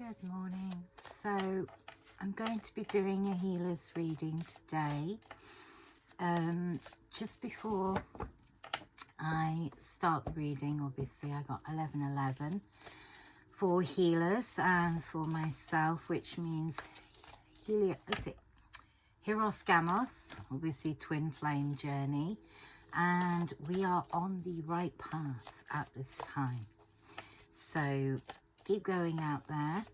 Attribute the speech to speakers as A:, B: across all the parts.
A: Good morning. So I'm going to be doing a healer's reading today. Just before I start the reading, obviously I got 1111 for healers and for myself, which means Hieros Gamos, obviously twin flame journey, and we are on the right path at this time. So keep going out there.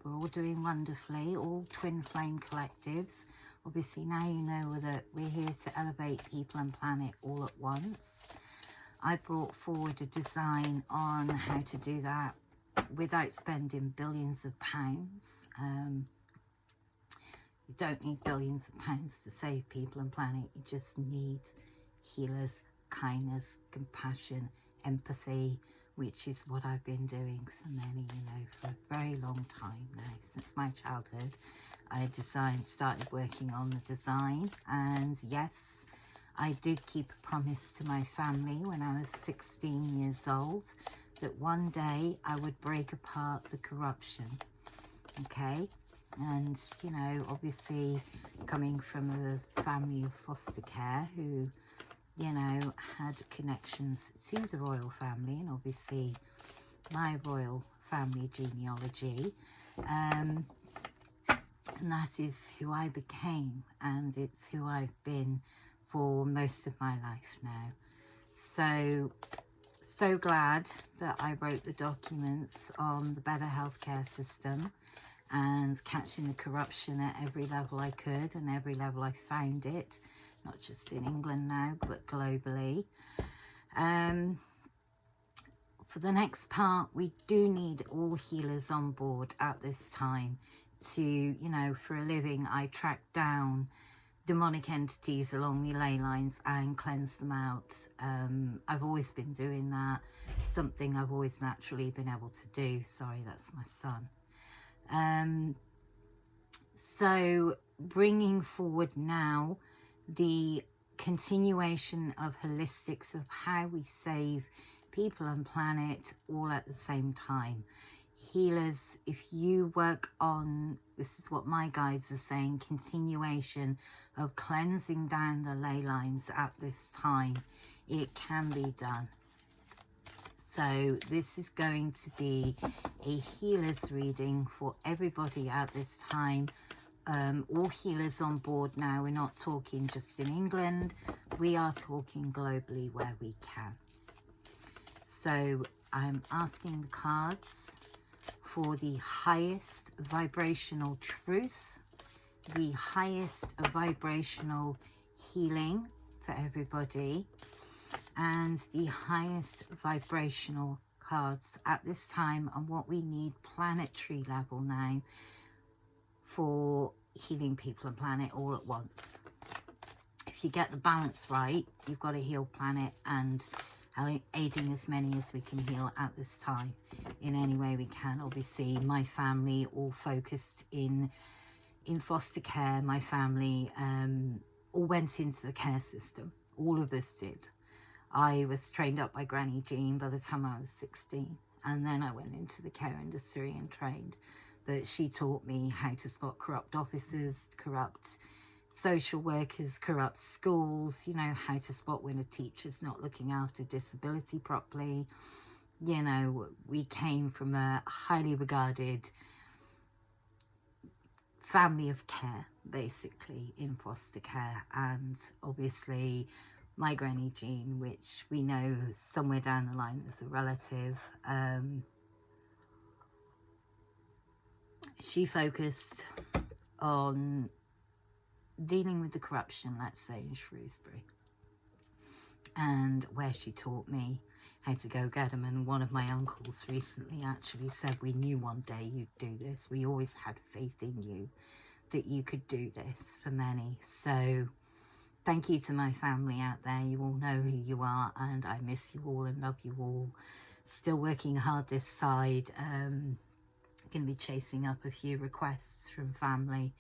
A: We're all doing wonderfully, all twin flame collectives. Obviously now you know that we're here to elevate people and planet all at once. I brought forward a design on how to do that without spending billions of pounds. You don't need billions of pounds to save people and planet. You just need healers, kindness, compassion, empathy, which is what I've been doing for many, for a very long time now. Since my childhood, I started working on the design. And yes, I did keep a promise to my family when I was 16 years old that one day I would break apart the corruption. Okay? And, obviously coming from a family of foster care who, had connections to the royal family and obviously my royal family genealogy. And that is who I became, and it's who I've been for most of my life now. So glad that I wrote the documents on the better healthcare system and catching the corruption at every level I could and every level I found it, not just in England now, but globally. For the next part, we do need all healers on board at this time to, for a living, I track down demonic entities along the ley lines and cleanse them out. I've always been doing that, something I've always naturally been able to do. Sorry, that's my son. So bringing forward now the continuation of holistics of how we save people and planet all at the same time. Healers, if you work on, this is what my guides are saying, continuation of cleansing down the ley lines at this time, it can be done. So this is going to be a healer's reading for everybody at this time. All healers on board now. We're not talking just in England. We are talking globally where we can. So I'm asking the cards for the highest vibrational truth, the highest vibrational healing for everybody, and the highest vibrational cards at this time on what we need planetary level now for healing people and planet all at once. If you get the balance right, you've got to heal planet and aiding as many as we can heal at this time in any way we can. Obviously my family all focused in foster care. My family all went into the care system. All of us did. I was trained up by Granny Jean by the time I was 16, and then I went into the care industry and trained. But she taught me how to spot corrupt officers, corrupt social workers, corrupt schools, how to spot when a teacher's not looking after disability properly. We came from a highly regarded family of care, basically, in foster care. And obviously my Granny Jean, which we know somewhere down the line as a relative, she focused on dealing with the corruption, let's say, in Shrewsbury, and where she taught me how to go get them. And one of my uncles recently actually said, we knew one day you'd do this. We always had faith in you that you could do this for many. So thank you to my family out there. You all know who you are, and I miss you all and love you all. Still working hard this side. Going to be chasing up a few requests from family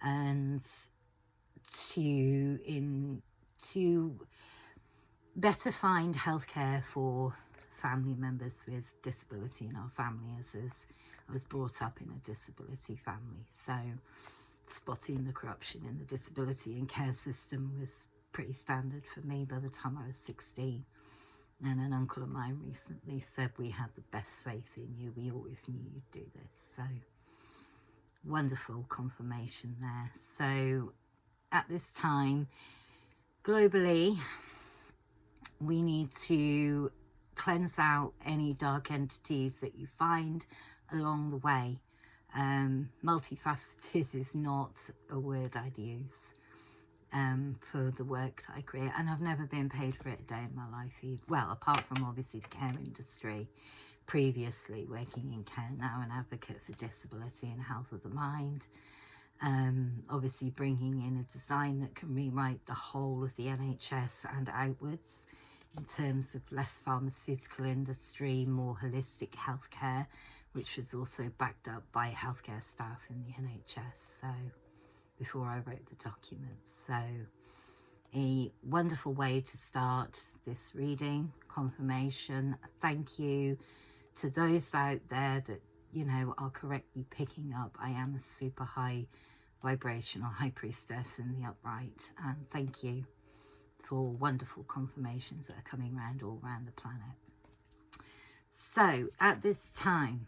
A: and to better find healthcare for family members with disability in our family, as I was brought up in a disability family. So spotting the corruption in the disability and care system was pretty standard for me by the time I was 16. And an uncle of mine recently said, we had the best faith in you. We always knew you'd do this. So wonderful confirmation there. So at this time, globally, we need to cleanse out any dark entities that you find along the way. Multifaceted is not a word I'd use for the work that I create, and I've never been paid for it a day in my life either. Well, apart from obviously the care industry, previously working in care, now an advocate for disability and health of the mind. Obviously bringing in a design that can rewrite the whole of the NHS and outwards in terms of less pharmaceutical industry, more holistic healthcare, which was also backed up by healthcare staff in the NHS. So before I wrote the documents, so a wonderful way to start this reading, confirmation. Thank you to those out there that, you know, are correctly picking up. I am a super high vibrational high priestess in the upright, and thank you for wonderful confirmations that are coming around all around the planet. So at this time,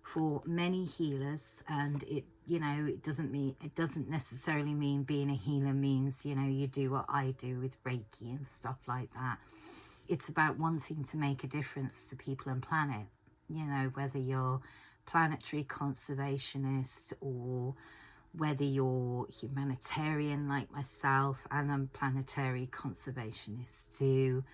A: for many healers, and it, you know, it doesn't necessarily mean being a healer means, you know, you do what I do with Reiki and stuff like that. It's about wanting to make a difference to people and planet, you know, whether you're planetary conservationist or whether you're humanitarian like myself, and I'm planetary conservationist too.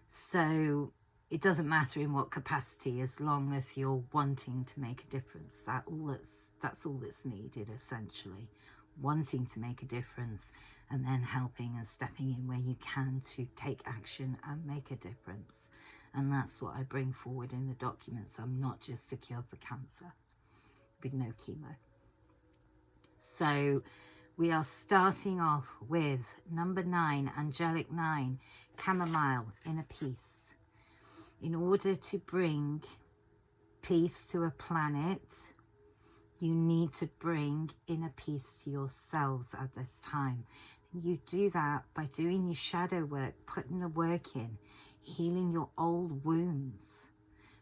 A: So it doesn't matter in what capacity, as long as you're wanting to make a difference. That's all that's needed, essentially. Wanting to make a difference, and then helping and stepping in where you can to take action and make a difference. And that's what I bring forward in the documents. I'm not just a cure for cancer with no chemo. So we are starting off with number 9, angelic 9, chamomile, inner peace. In order to bring peace to a planet, you need to bring inner peace to yourselves at this time. You do that by doing your shadow work, putting the work in, healing your old wounds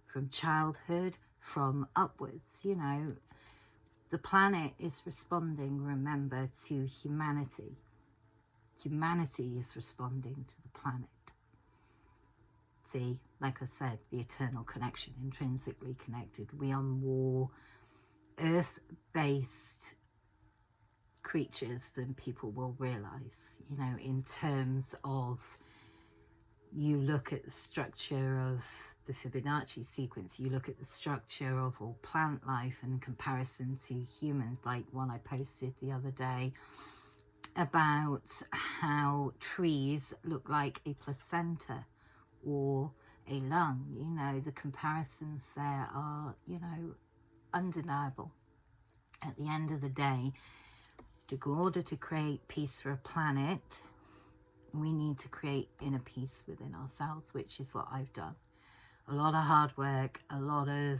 A: from childhood, from upwards. You know, the planet is responding, remember, to humanity. Humanity is responding to the planet. See, like I said, the eternal connection, intrinsically connected. We are more earth-based creatures than people will realize, you know, in terms of, you look at the structure of the Fibonacci sequence, you look at the structure of all plant life in comparison to humans, like one I posted the other day about how trees look like a placenta or a lung. You know, the comparisons there are, you know, undeniable. At the end of the day, in order to create peace for a planet, we need to create inner peace within ourselves, which is what I've done. A lot of hard work, a lot of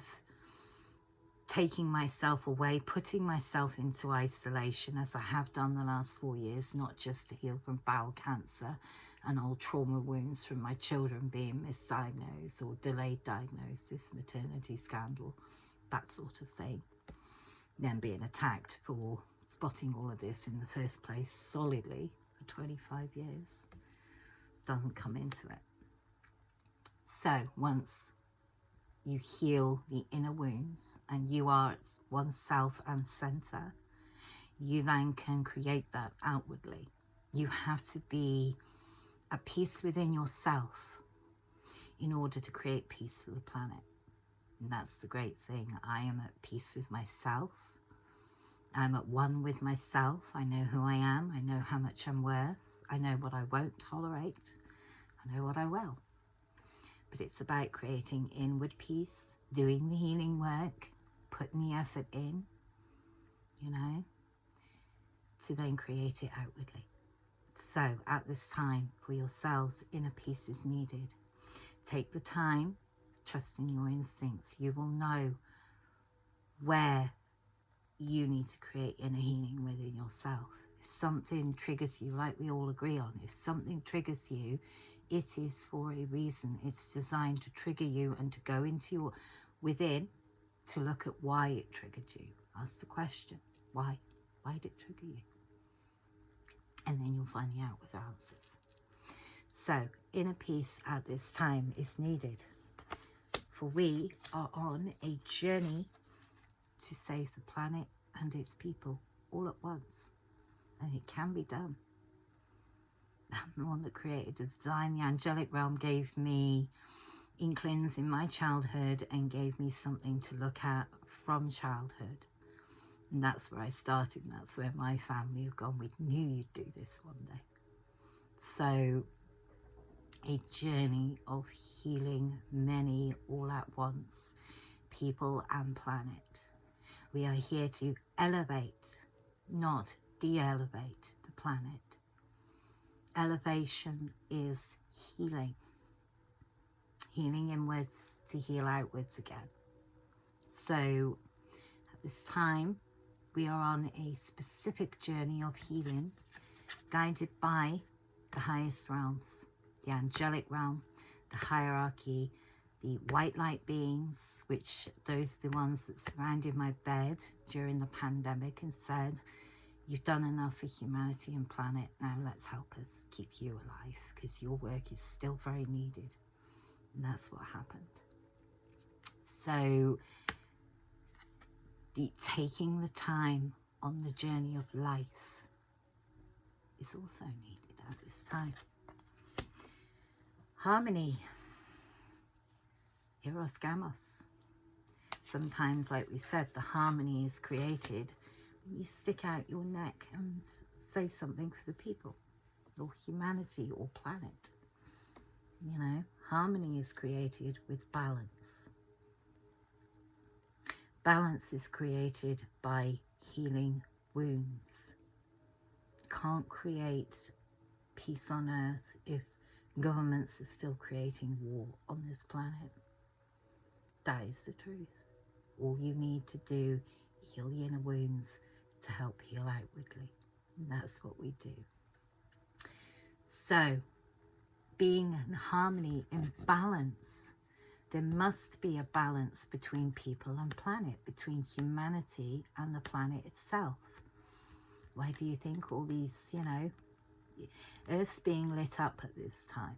A: taking myself away, putting myself into isolation, as I have done the last 4 years, not just to heal from bowel cancer and old trauma wounds from my children being misdiagnosed or delayed diagnosis, maternity scandal, that sort of thing. Then being attacked for spotting all of this in the first place solidly for 25 years. Doesn't come into it. So once you heal the inner wounds and you are oneself and center, you then can create that outwardly. You have to be at peace within yourself in order to create peace for the planet. And that's the great thing. I am at peace with myself. I'm at one with myself. I know who I am. I know how much I'm worth. I know what I won't tolerate. I know what I will. But it's about creating inward peace, doing the healing work, putting the effort in, you know, to then create it outwardly. So at this time, for yourselves, inner peace is needed. take the time, trust in your instincts. You will know where you need to create inner healing within yourself. If something triggers you, like we all agree on, if something triggers you, it is for a reason. It's designed to trigger you and to go into your within to look at why it triggered you. Ask the question, why? Why did it trigger you? And then you'll find out with answers. So, inner peace at this time is needed. For we are on a journey to save the planet and its people all at once. And it can be done. I'm the one that created the design. The angelic realm gave me inklings in my childhood and gave me something to look at from childhood. And that's where I started, and that's where my family have gone. We knew you'd do this one day. So, a journey of healing many all at once, people and planet. We are here to elevate, not de-elevate the planet. Elevation is healing. Healing inwards to heal outwards again. So, at this time, we are on a specific journey of healing, guided by the highest realms, the angelic realm, the hierarchy, the white light beings, which those are the ones that surrounded my bed during the pandemic and said, you've done enough for humanity and planet, now let's help us keep you alive, because your work is still very needed. And that's what happened. So, taking the time on the journey of life is also needed at this time. Harmony. Eros Gamos. Sometimes, like we said, the harmony is created when you stick out your neck and say something for the people, or humanity, or planet. You know, harmony is created with balance. Balance is created by healing wounds. You can't create peace on earth if governments are still creating war on this planet. That is the truth. All you need to do is heal the inner wounds to help heal outwardly. And that's what we do. So, being in harmony, in balance, there must be a balance between people and planet, between humanity and the planet itself. Why do you think all these, you know, Earth's being lit up at this time,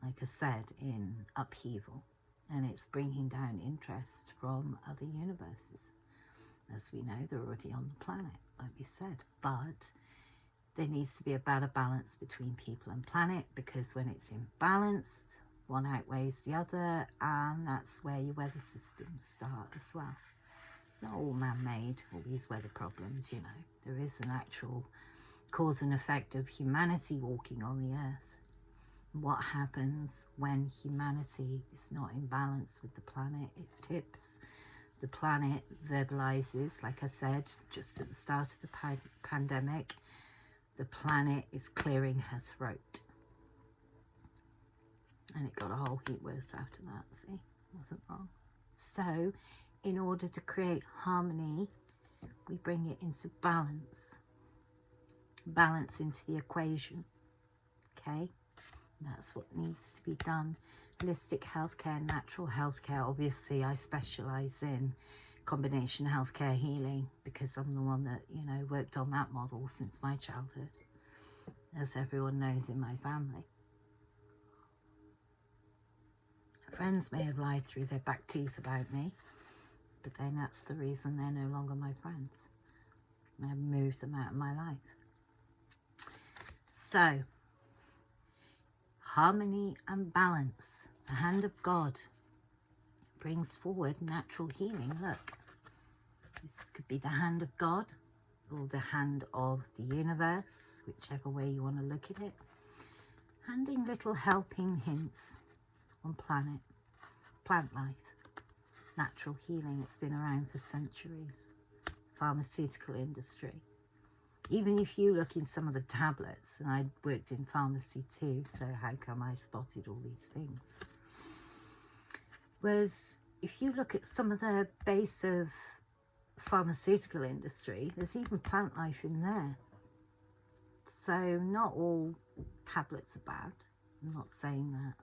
A: like I said, in upheaval, and it's bringing down interest from other universes. As we know, they're already on the planet, like we said, but there needs to be a better balance between people and planet, because when it's imbalanced, one outweighs the other, and that's where your weather systems start as well. It's not all man-made, all these weather problems, you know. There is an actual cause and effect of humanity walking on the earth. What happens when humanity is not in balance with the planet? It tips. The planet verbalizes, like I said, just at the start of the pandemic, the planet is clearing her throat. And it got a whole heap worse after that, see? Wasn't wrong. So, in order to create harmony, we bring it into balance. Balance into the equation, okay? That's what needs to be done. Holistic healthcare, natural healthcare. Obviously, I specialise in combination healthcare healing, because I'm the one that, you know, worked on that model since my childhood, as everyone knows in my family. Friends may have lied through their back teeth about me, but then that's the reason they're no longer my friends. I've moved them out of my life. So, harmony and balance. The hand of God brings forward natural healing. Look, this could be the hand of God or the hand of the universe, whichever way you want to look at it. Handing little helping hints on plant life, natural healing. It's been around for centuries. Pharmaceutical industry. Even if you look in some of the tablets, and I worked in pharmacy too, so how come I spotted all these things? was, if you look at some of the base of pharmaceutical industry, there's even plant life in there. So not all tablets are bad, I'm not saying that,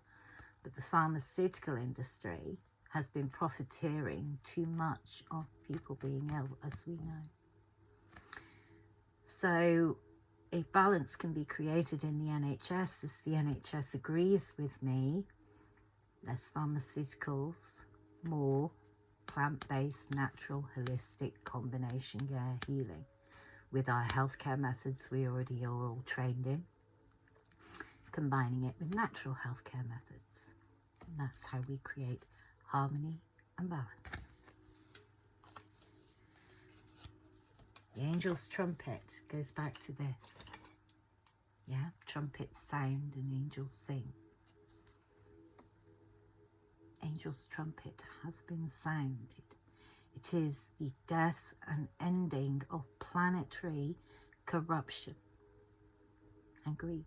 A: but the pharmaceutical industry has been profiteering too much of people being ill, as we know. So a balance can be created in the NHS as the NHS agrees with me. Less pharmaceuticals, more plant-based, natural, holistic combination care healing with our healthcare methods we already are all trained in, combining it with natural healthcare methods. And that's how we create harmony and balance. The angel's trumpet goes back to this. Yeah, trumpets sound and angels sing. Angel's trumpet has been sounded. It is the death and ending of planetary corruption and greed.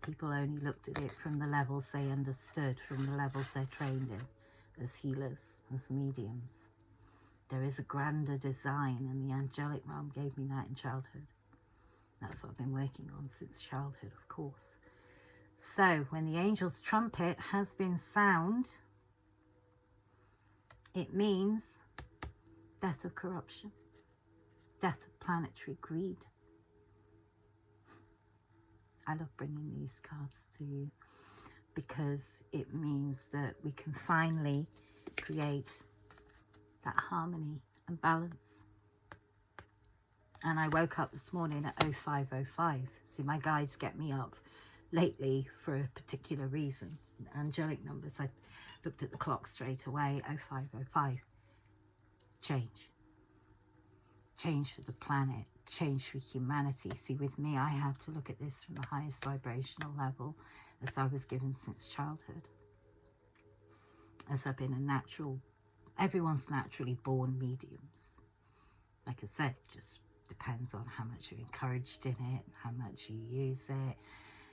A: People only looked at it from the levels they understood, from the levels they're trained in, as healers, as mediums. There is a grander design, and the angelic realm gave me that in childhood. That's what I've been working on since childhood, of course. So when the angel's trumpet has been sound, it means death of corruption, death of planetary greed. I love bringing these cards to you because it means that we can finally create that harmony and balance. And I woke up this morning at 05:05. See, my guides get me up lately for a particular reason. Angelic numbers, I looked at the clock straight away, 05:05. Change. Change for the planet, change for humanity. See, with me, I have to look at this from the highest vibrational level as I was given since childhood. As I've been a natural, everyone's naturally born mediums. Like I said, just depends on how much you're encouraged in it, how much you use it,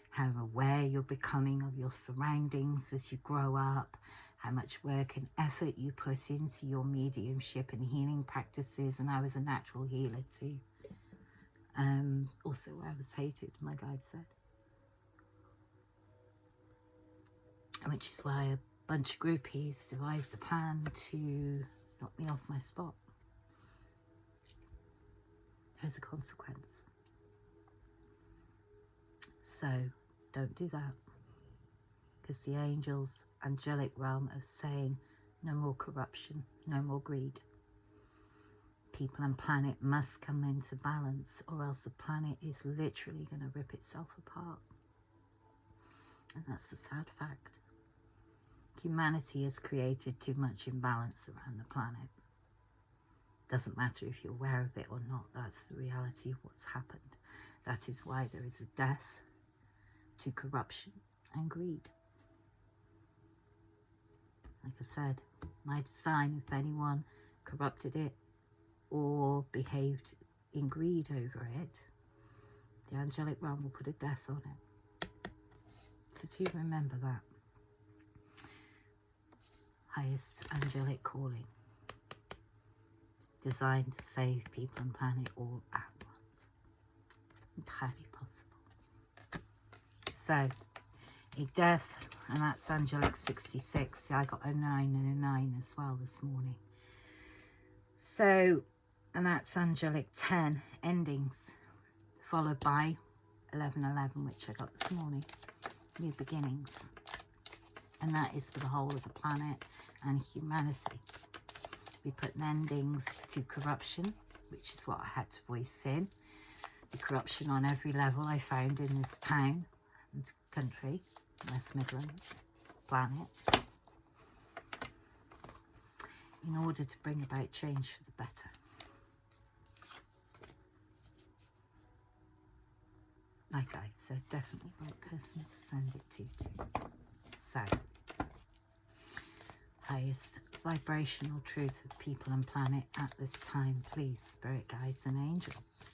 A: how aware you're becoming of your surroundings as you grow up, how much work and effort you put into your mediumship and healing practices. And I was a natural healer too. Also, I was hated, my guide said. Which is why a bunch of groupies devised a plan to knock me off my spot. There's a consequence. So don't do that. Because the angels, angelic realm, are saying no more corruption, no more greed. People and planet must come into balance, or else the planet is literally going to rip itself apart. And that's the sad fact. Humanity has created too much imbalance around the planet. Doesn't matter if you're aware of it or not, that's the reality of what's happened. That is why there is a death to corruption and greed. Like I said, my design, if anyone corrupted it or behaved in greed over it, the angelic realm will put a death on it. So do remember that. Highest angelic calling. Designed to save people and planet all at once. Entirely possible. So, a death, and that's angelic 66. I got a 9 and a 9 as well this morning. So, and that's angelic 10, endings, followed by 1111, which I got this morning, new beginnings. And that is for the whole of the planet and humanity. We put endings to corruption, which is what I had to voice in. The corruption on every level I found in this town and country, West Midlands, planet, in order to bring about change for the better. Like I said, definitely the right person to send it to. So, highest vibrational truth of people and planet at this time, please, spirit guides and angels.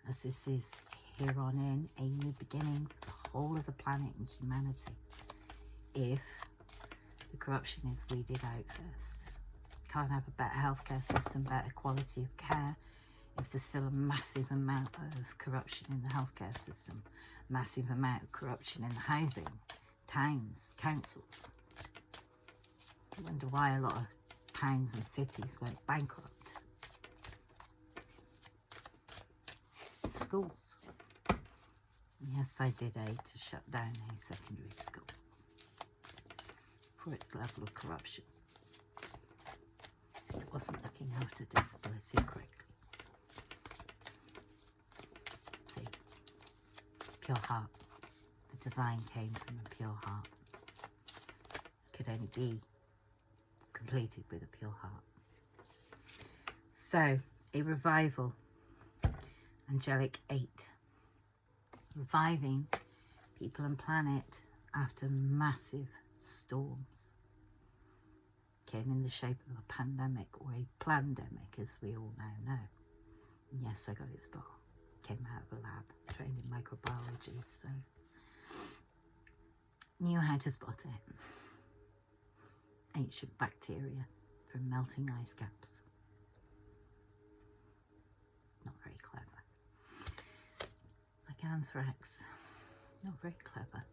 A: As this is here on in, a new beginning for the whole of the planet and humanity. if the corruption is weeded out first. Can't have a better healthcare system, better quality of care, if there's still a massive amount of corruption in the healthcare system, massive amount of corruption in the housing, towns, councils. I wonder why a lot of towns and cities went bankrupt. Schools. Yes, I did aid to shut down a secondary school for its level of corruption. It wasn't looking after disability correctly. See, pure heart. The design came from a pure heart. It could only be completed with a pure heart. So, a revival. Angelic 8. Reviving people and planet after massive storms. Came in the shape of a pandemic, or a plandemic, as we all now know. And yes, I got it spot. Came out of a lab, trained in microbiology, so knew how to spot it. Ancient bacteria from melting ice caps. Not very clever. Like anthrax, not very clever.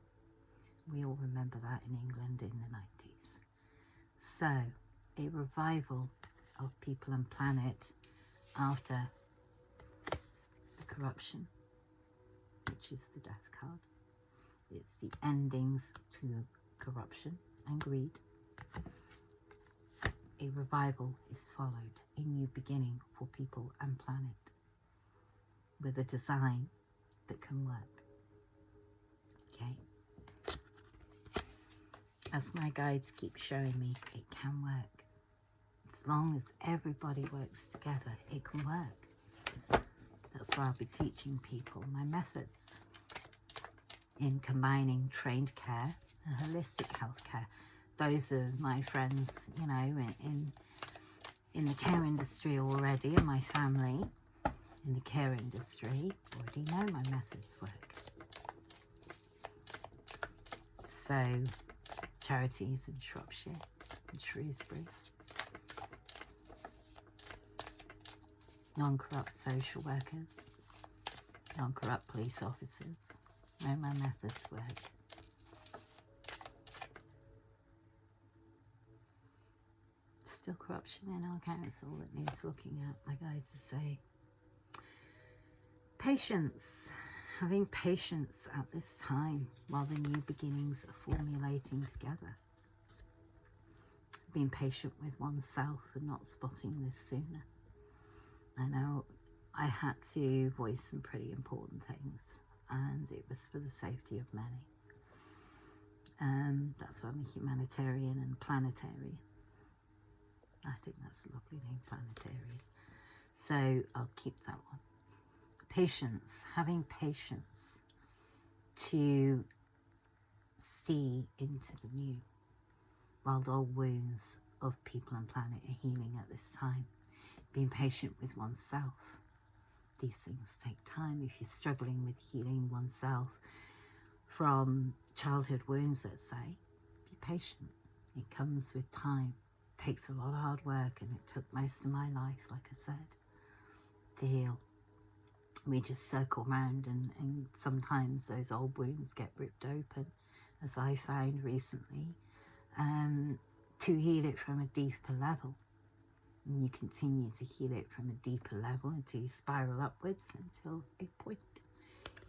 A: We all remember that in England in the 90s. So, a revival of people and planet after the corruption, which is the death card. It's the endings to corruption and greed. A revival is followed, a new beginning for people and planet, with a design that can work. Okay? As my guides keep showing me, it can work. As long as everybody works together, it can work. That's why I'll be teaching people my methods in combining trained care and holistic health care. Those are my friends, you know, in the care industry already, and my family in the care industry already know my methods work. So, charities in Shropshire and Shrewsbury, non-corrupt social workers, non-corrupt police officers know my methods work. Still corruption in our council that needs looking at, my guides are saying. Patience. Having patience at this time while the new beginnings are formulating together. Being patient with oneself and not spotting this sooner. I know I had to voice some pretty important things, and it was for the safety of many. That's why I'm a humanitarian and planetarian. I think that's a lovely name, planetarian. So I'll keep that one. Patience, having patience to see into the new, while the old wounds of people and planet are healing at this time. Being patient with oneself. These things take time. If you're struggling with healing oneself from childhood wounds, let's say, be patient. It comes with time. It takes a lot of hard work, and it took most of my life, like I said, to heal. We just circle round, and sometimes those old wounds get ripped open, as I found recently, to heal it from a deeper level. And you continue to heal it from a deeper level until you spiral upwards until a point.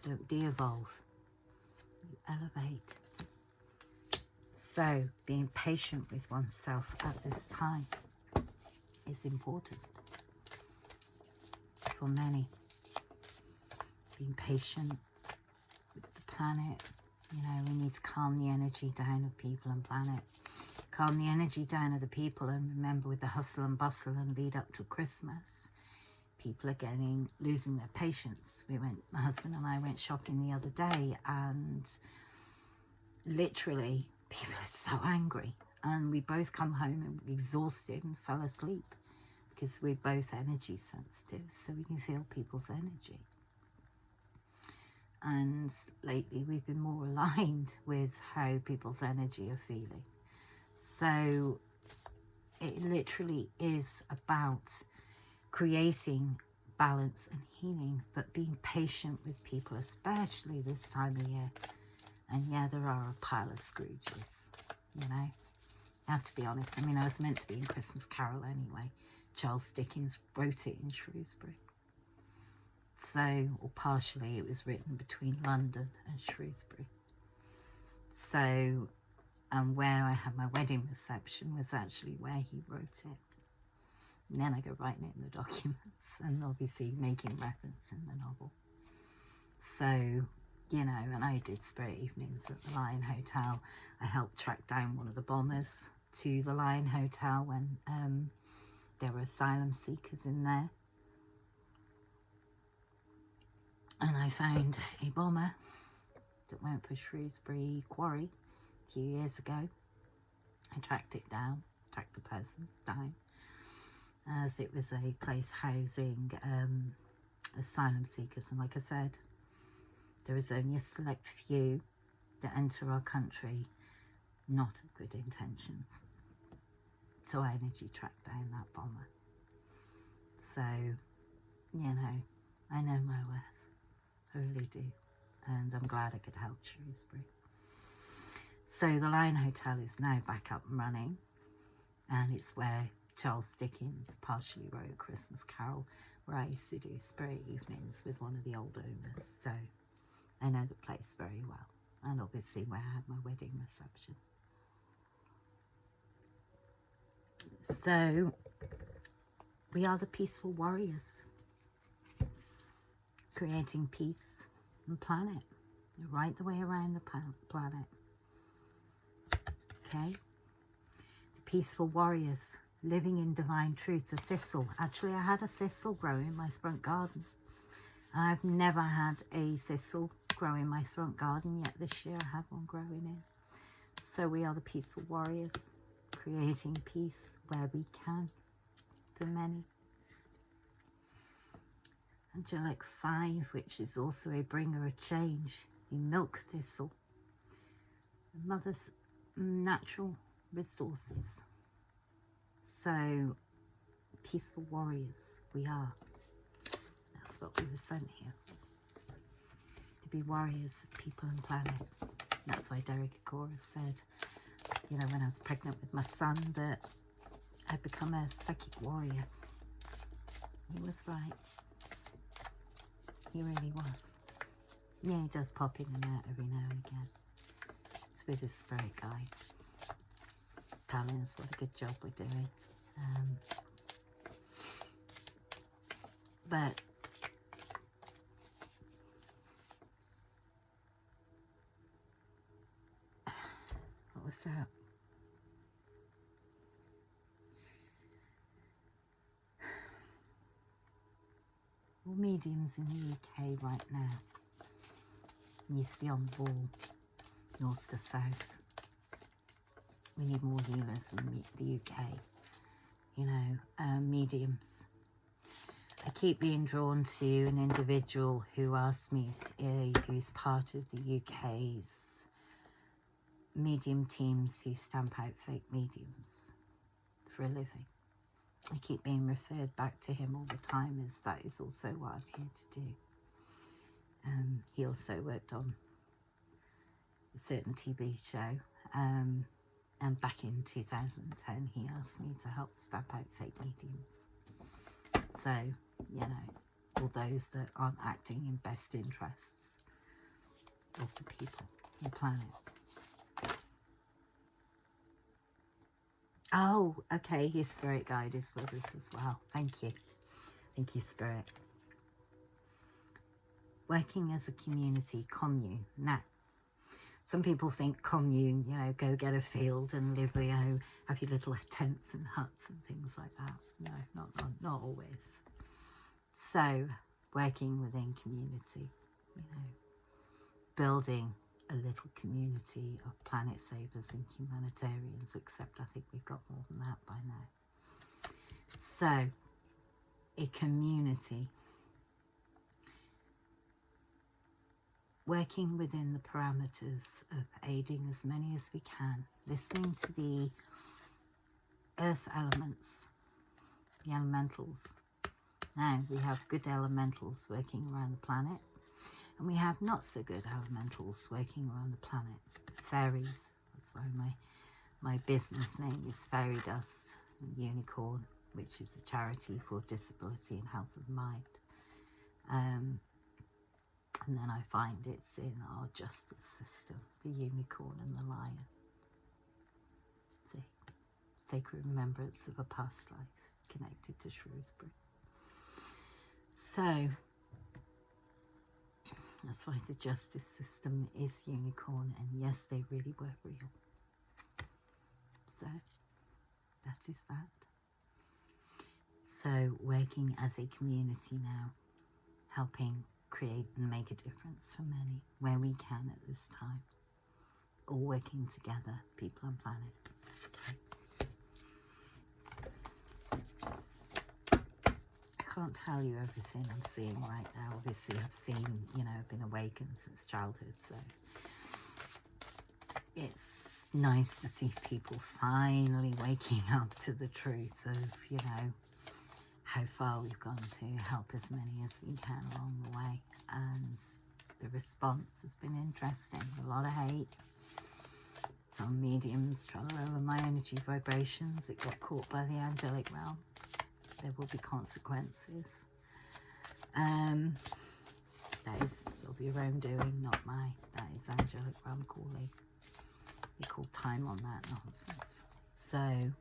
A: You don't de-evolve, you elevate. So being patient with oneself at this time is important for many. Being patient with the planet. You know, we need to calm the energy down of people and planet. Calm the energy down of the people, and remember, with the hustle and bustle and lead up to Christmas, people are losing their patience. My husband and I went shopping the other day, and literally people are so angry, and we both come home and exhausted and fell asleep because we're both energy sensitive, so we can feel people's energy. And lately we've been more aligned with how people's energy are feeling. So it literally is about creating balance and healing, but being patient with people, especially this time of year. And yeah, there are a pile of Scrooges, you know. I have to be honest. I mean, I was meant to be in Christmas Carol anyway. Charles Dickens wrote it in Shrewsbury. So, or partially, it was written between London and Shrewsbury. So, and where I had my wedding reception was actually where he wrote it. And then I go writing it in the documents and obviously making reference in the novel. So, you know, and I did spirit evenings at the Lion Hotel. I helped track down one of the bombers to the Lion Hotel when there were asylum seekers in there. And I found a bomber that went for Shrewsbury Quarry a few years ago. I tracked it down, tracked the persons down, as it was a place housing asylum seekers. And like I said, there is only a select few that enter our country not of good intentions. So I energy tracked down that bomber. So, you know, I know my worth. I really do. And I'm glad I could help Shrewsbury. So the Lion Hotel is now back up and running. And it's where Charles Dickens partially wrote A Christmas Carol, where I used to do spirit evenings with one of the old owners. So I know the place very well. And obviously where I had my wedding reception. So we are the peaceful warriors, creating peace and planet, right the way around the planet. Okay? The peaceful warriors, living in divine truth. The thistle. Actually, I had a thistle grow in my front garden. I've never had a thistle grow in my front garden yet. This year I had one growing in. So we are the peaceful warriors, creating peace where we can for many. Angelic 5, which is also a bringer of change, the milk thistle, the mother's natural resources. So, peaceful warriors we are. That's what we were sent here, to be warriors of people and planet. That's why Derek Agora said, you know, when I was pregnant with my son, that I'd become a psychic warrior. He was right. He really was. Yeah, he does pop in and out every now and again. It's with his spirit guide, telling us what a good job we're doing. But what was that? All mediums in the UK right now needs to be on the ball, north to south. We need more healers in the UK, you know, mediums. I keep being drawn to an individual who asked me, who's part of the UK's medium teams who stamp out fake mediums for a living. I keep being referred back to him all the time, as that is also what I'm here to do. He also worked on a certain TV show, and back in 2010 he asked me to help stamp out fake mediums. So, you know, all those that aren't acting in best interests of the people, the planet. Oh, okay, his spirit guide is with us as well. Thank you. Thank you, Spirit. Working as a community, commune. Now, some people think commune, you know, go get a field and live, you know, have your little tents and huts and things like that. No, not always. So, working within community, you know, building a little community of planet savers and humanitarians, except I think we've got more than that by now. So, a community working within the parameters of aiding as many as we can, listening to the earth elements, the elementals. Now we have good elementals working around the planet, and we have not so good elementals working around the planet. Fairies, that's why my business name is Fairy Dust and Unicorn, which is a charity for disability and health of mind. And then I find it's in our justice system, the unicorn and the lion. See, sacred remembrance of a past life connected to Shrewsbury. So, that's why the justice system is unicorn, and yes, they really were real. So, that is that. So, working as a community now, helping create and make a difference for many where we can at this time. All working together, people and planet. Okay. I can't tell you everything I'm seeing right now. Obviously, I've seen, I've been awakened since childhood, so it's nice to see people finally waking up to the truth of, how far we've gone to help as many as we can along the way. And the response has been interesting. A lot of hate. Some mediums trying to lower my energy vibrations. It got caught by the angelic realm. There will be consequences. That is of your own doing, not mine. That is angelic realm calling. They call time on that nonsense. So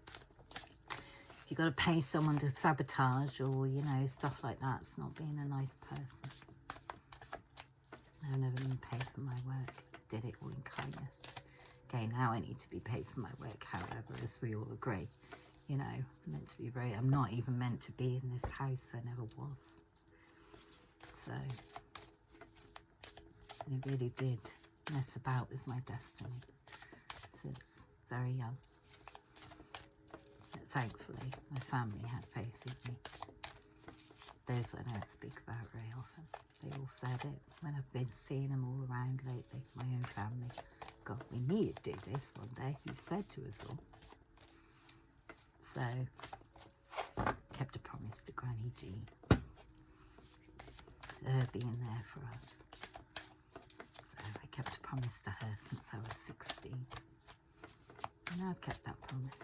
A: you've got to pay someone to sabotage or, stuff like that. It's not being a nice person. I've never been paid for my work. Did it all in kindness. Okay, now I need to be paid for my work, however, as we all agree. Meant to be I'm not even meant to be in this house. I never was. So, I really did mess about with my destiny since very young. But thankfully, my family had faith in me. Those I don't speak about very often. They all said it when I've been seeing them all around lately. My own family. God, we knew you'd do this one day. You've said to us all. So, kept a promise to Granny G. Her being there for us. So, I kept a promise to her since I was 16. And I've kept that promise.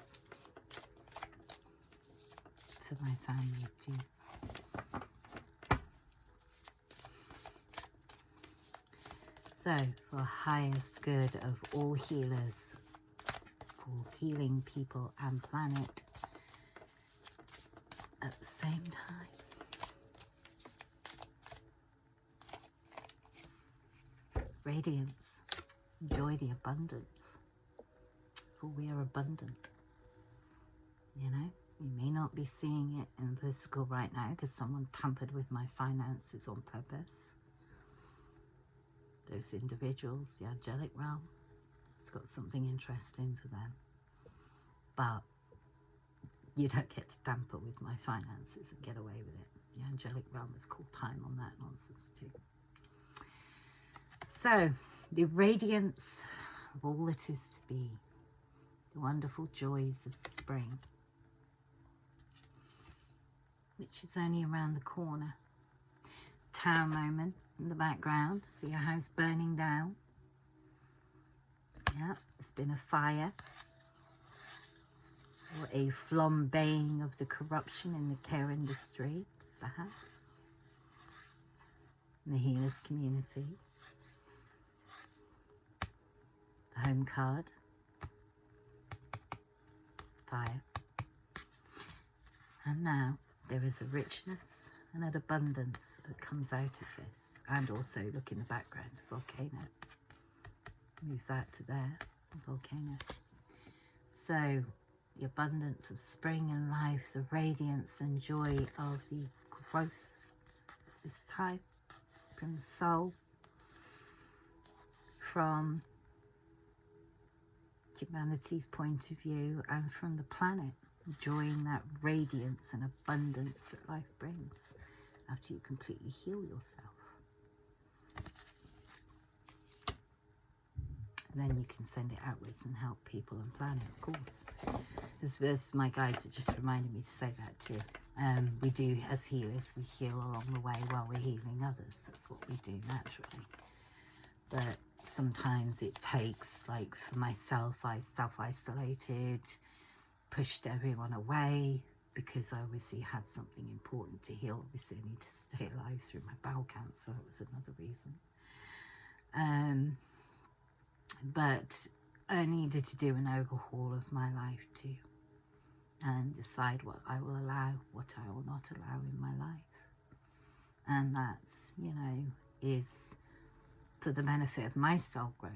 A: For my family too. So, for highest good of all healers, for healing people and planet at the same time. Radiance, enjoy the abundance, for we are abundant. You may not be seeing it in physical right now because someone tampered with my finances on purpose. Those individuals, the angelic realm, it's got something interesting for them. But you don't get to tamper with my finances and get away with it. The angelic realm is called time on that nonsense too. So, the radiance of all that is to be, the wonderful joys of spring, which is only around the corner. Tower moment in the background. See your house burning down. Yeah, there's been a fire. Or a flambeing of the corruption in the care industry, perhaps. In the healers community. The home card. Fire. And now there is a richness and an abundance that comes out of this. And also, look in the background, volcano. Move that to there, volcano. So, the abundance of spring and life, the radiance and joy of the growth this time from the soul, from humanity's point of view, and from the planet, enjoying that radiance and abundance that life brings after you completely heal yourself. then you can send it outwards and help people and planet, of course. As my guides have just reminded me to say that too. We do, as healers, we heal along the way while we're healing others. That's what we do naturally. But sometimes it takes, like for myself, I self-isolated, pushed everyone away because I obviously had something important to heal. Obviously I need to stay alive through my bowel cancer. That was another reason. But I needed to do an overhaul of my life too, and decide what I will allow, what I will not allow in my life. And that's, you know, is for the benefit of my soul growth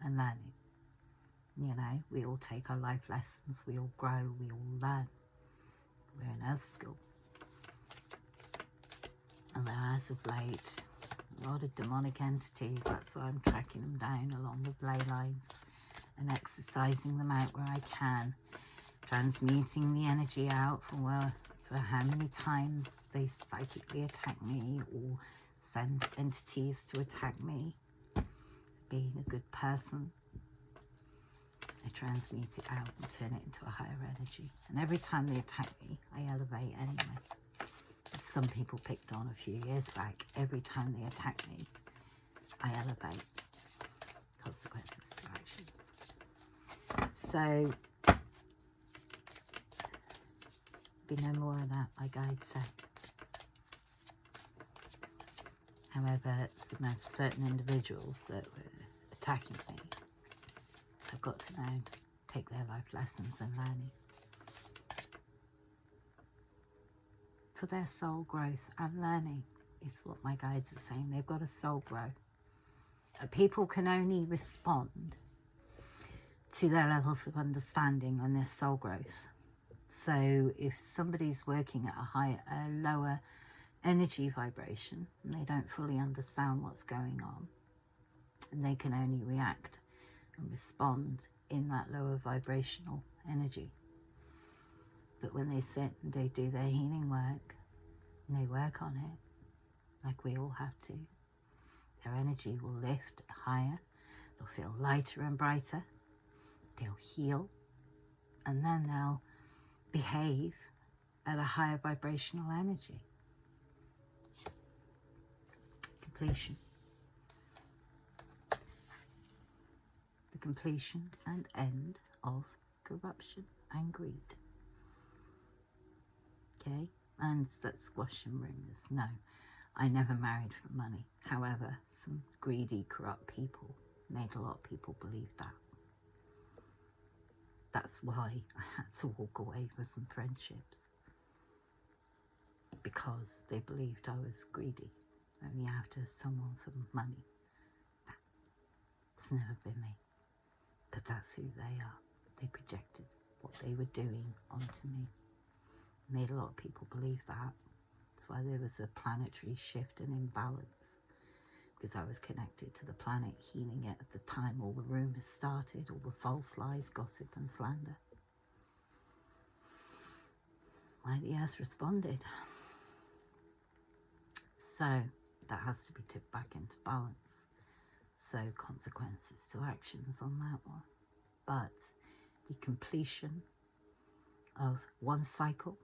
A: and learning. You know, we all take our life lessons, we all grow, we all learn. We're in Earth School. Although as of late, a lot of demonic entities, that's why I'm tracking them down along the ley lines and exercising them out where I can, transmuting the energy out for how many times they psychically attack me or send entities to attack me. Being a good person, I transmute it out and turn it into a higher energy. And every time they attack me, I elevate anyway. Some people picked on a few years back. Every time they attack me, I elevate. Consequences to actions. So, be no more of that, my guide said. However, certain individuals that were attacking me, I've got to now take their life lessons and learning for their soul growth and learning is what my guides are saying. They've got a soul grow. People can only respond to their levels of understanding and their soul growth. So if somebody's working at a lower energy vibration and they don't fully understand what's going on, and they can only react and respond in that lower vibrational energy. But when they sit and they do their healing work and they work on it, like we all have to, their energy will lift higher, they'll feel lighter and brighter, they'll heal, and then they'll behave at a higher vibrational energy. Completion. The completion and end of corruption and greed. Okay, and that's squash and rumors. No, I never married for money. However, some greedy, corrupt people made a lot of people believe that. That's why I had to walk away from some friendships, because they believed I was greedy, only after someone for money. That's never been me, but that's who they are. They projected what they were doing onto me. Made a lot of people believe that. That's why there was a planetary shift and imbalance, because I was connected to the planet, healing it at the time all the rumors started, all the false lies, gossip and slander. Why the earth responded. So that has to be tipped back into balance. So consequences to actions on that one. But the completion of one cycle,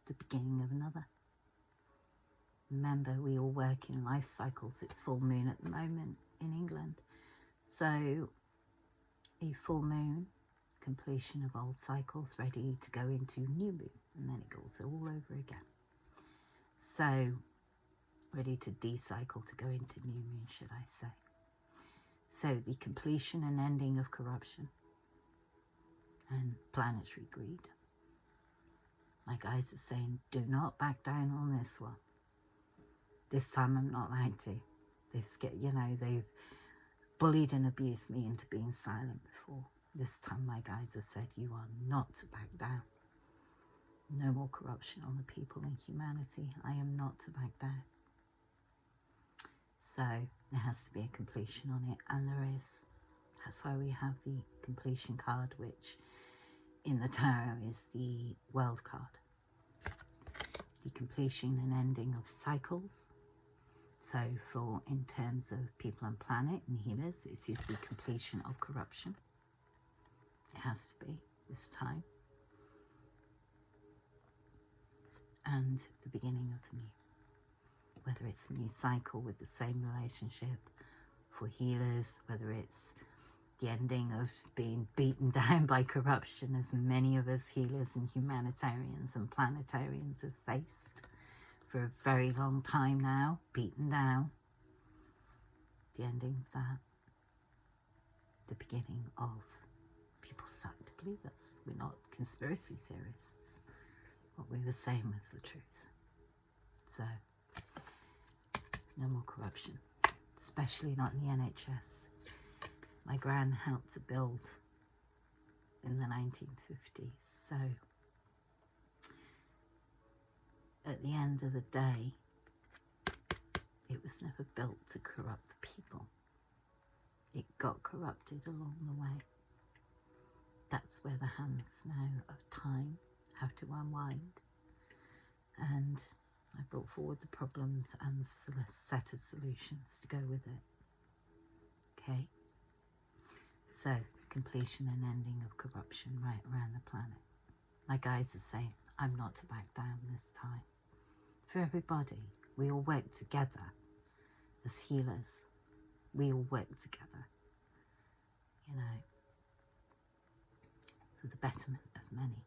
A: the beginning of another. Remember, we all work in life cycles. It's full moon at the moment in England. So a full moon, completion of old cycles, ready to go into new moon. And then it goes all over again. So ready to decycle, to go into new moon, should I say. So the completion and ending of corruption and planetary greed. My guides are saying, do not back down on this one. This time I'm not like to. They've bullied and abused me into being silent before. This time my guides have said, you are not to back down. No more corruption on the people and humanity. I am not to back down. So there has to be a completion on it, and there is. That's why we have the completion card, which in the tarot is the world card. The completion and ending of cycles, So in terms of people and planet and healers, it is the completion of corruption. It has to be this time. And the beginning of the new. Whether it's a new cycle with the same relationship for healers, whether it's the ending of being beaten down by corruption, as many of us healers and humanitarians and planetarians have faced for a very long time now, beaten down. The ending of that. The beginning of people starting to believe us. We're not conspiracy theorists. What we were saying was the truth. So, no more corruption, especially not in the NHS. My gran helped to build in the 1950s. So, at the end of the day, it was never built to corrupt people. It got corrupted along the way. That's where the hands now of time have to unwind. And I brought forward the problems and a set of solutions to go with it. Okay? So, completion and ending of corruption right around the planet. My guides are saying, I'm not to back down this time. For everybody, we all work together as healers. We all work together, you know, for the betterment of many.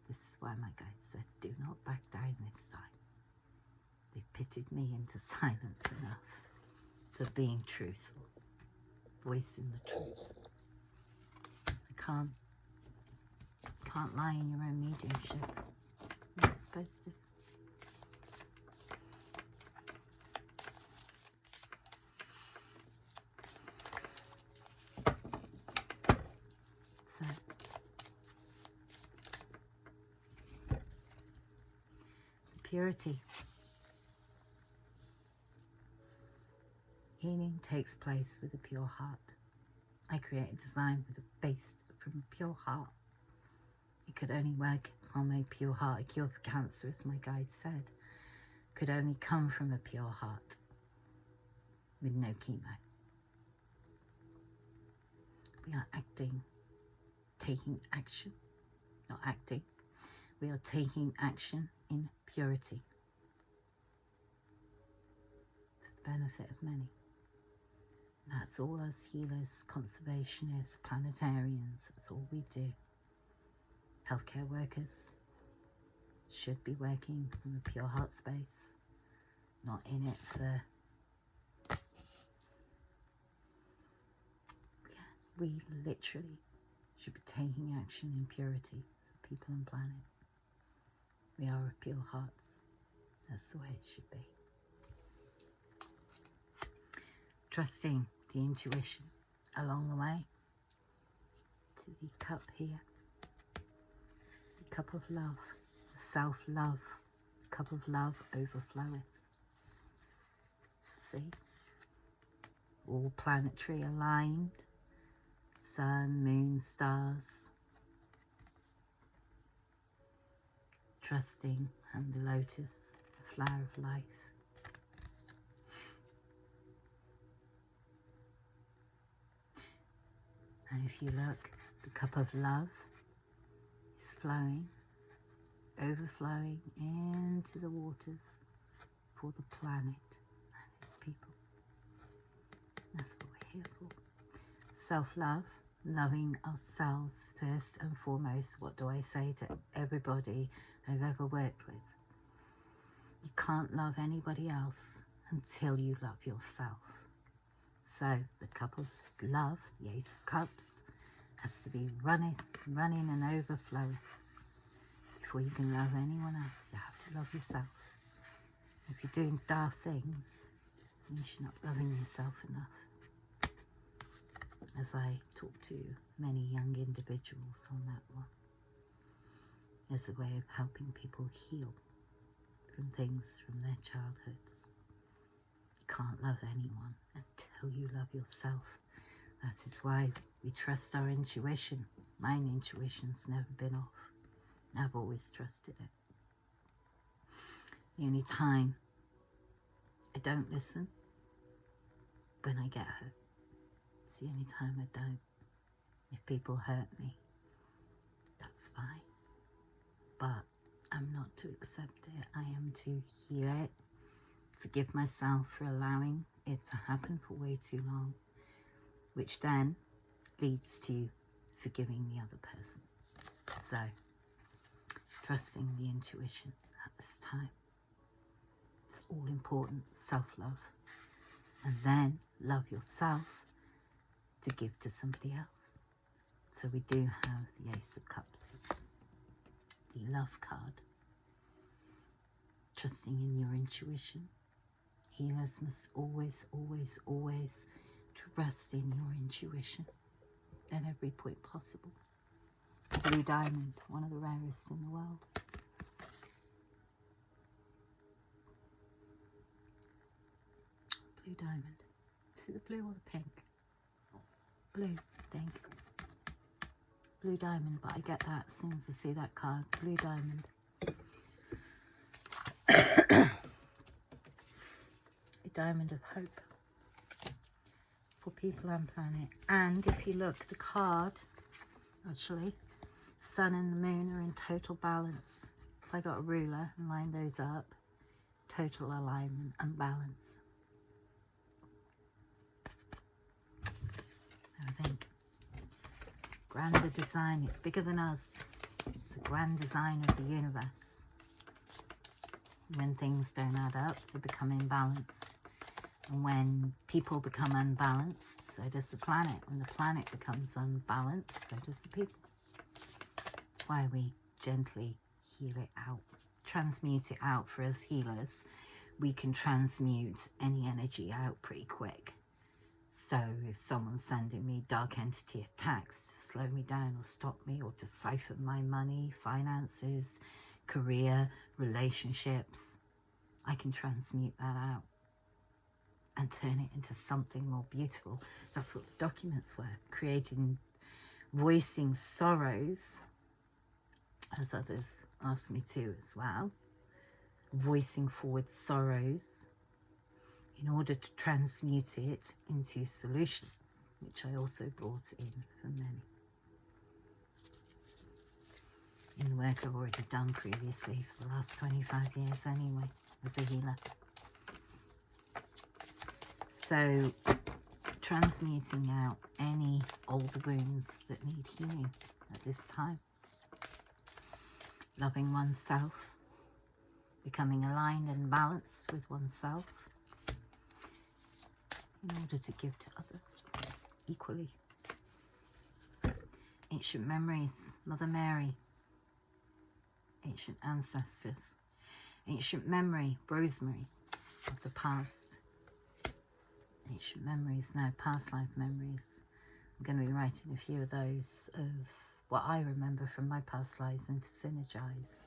A: This is why my guides said, do not back down this time. They pitied me into silence enough for being truthful, voicing the truth. You can't lie in your own mediumship. You're not supposed to. So, purity. Healing takes place with a pure heart. I create a design with a base from a pure heart. It could only work from a pure heart. A cure for cancer, as my guide said, could only come from a pure heart with no chemo. We are acting, taking action, not acting. We are taking action in purity for the benefit of many. That's all us healers, conservationists, planetarians, that's all we do. Healthcare workers should be working from a pure heart space, not in it for... Yeah, we literally should be taking action in purity for people and planet. We are of pure hearts. That's the way it should be. Trusting the intuition along the way to the cup here, the cup of love, the self-love, the cup of love overfloweth. See, all planetary aligned, sun, moon, stars, trusting, and the lotus, the flower of life. And if you look, the cup of love is flowing, overflowing into the waters for the planet and its people. That's what we're here for. Self-love, loving ourselves first and foremost. What do I say to everybody I've ever worked with? You can't love anybody else until you love yourself. So the cup of love, the Ace of Cups, has to be running and overflowing. Before you can love anyone else, you have to love yourself. If you're doing daft things, then you're not loving yourself enough. As I talk to many young individuals on that one, as a way of helping people heal from things from their childhoods. You can't love anyone until you love yourself. That is why we trust our intuition. Mine intuition's never been off. I've always trusted it. The only time I don't listen when I get hurt. It's the only time I don't. If people hurt me, that's fine. But I'm not to accept it. I am to heal it, forgive myself for allowing it to happen for way too long, which then leads to forgiving the other person. So, trusting the intuition at this time. It's all important, self-love. And then love yourself to give to somebody else. So we do have the Ace of Cups, the love card. Trusting in your intuition. Healers must always, always, always trust in your intuition at every point possible. Blue diamond, one of the rarest in the world. Blue diamond. Is it the blue or the pink? Blue, I think. Blue diamond, but I get that as soon as I see that card. Blue diamond. A diamond of hope for people and planet. And if you look, the card, actually, sun and the moon are in total balance. If I got a ruler and lined those up, total alignment and balance. I think grander design, it's bigger than us. It's a grand design of the universe. When things don't add up, they become imbalanced. And when people become unbalanced, so does the planet. When the planet becomes unbalanced, so does the people. That's why we gently heal it out, transmute it out. For us healers, we can transmute any energy out pretty quick. So if someone's sending me dark entity attacks to slow me down or stop me or to siphon my money, finances, career, relationships, I can transmute that out and turn it into something more beautiful. That's what the documents were, creating, voicing sorrows, as others asked me to as well, voicing forward sorrows in order to transmute it into solutions, which I also brought in for many. In the work I've already done previously for the last 25 years anyway, as a healer. So, transmuting out any old wounds that need healing at this time. Loving oneself, becoming aligned and balanced with oneself in order to give to others equally. Ancient memories, Mother Mary, ancient ancestors, ancient memory, Rosemary of the past. Ancient memories, now past life memories. I'm going to be writing a few of those of what I remember from my past lives and to synergize.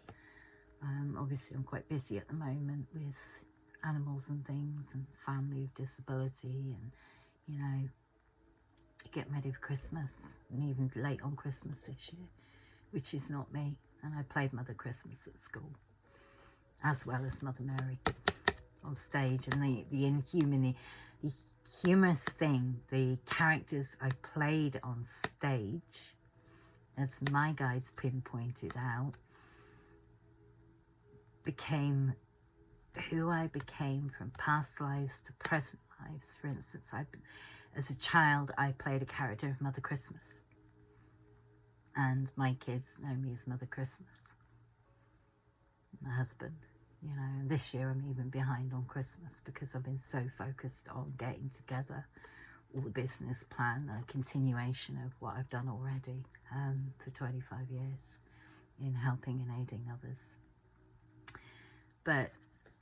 A: Obviously I'm quite busy at the moment with animals and things and family with disability and, you know, get ready for Christmas and even late on Christmas this year, which is not me. And I played Mother Christmas at school as well as Mother Mary on stage, and the humorous thing, the characters I played on stage, as my guides pinpointed out, became who I became from past lives to present lives. For instance, as a child, I played a character of Mother Christmas, and my kids know me as Mother Christmas. My husband, you know, and this year I'm even behind on Christmas because I've been so focused on getting together all the business plan, a continuation of what I've done already for 25 years in helping and aiding others. But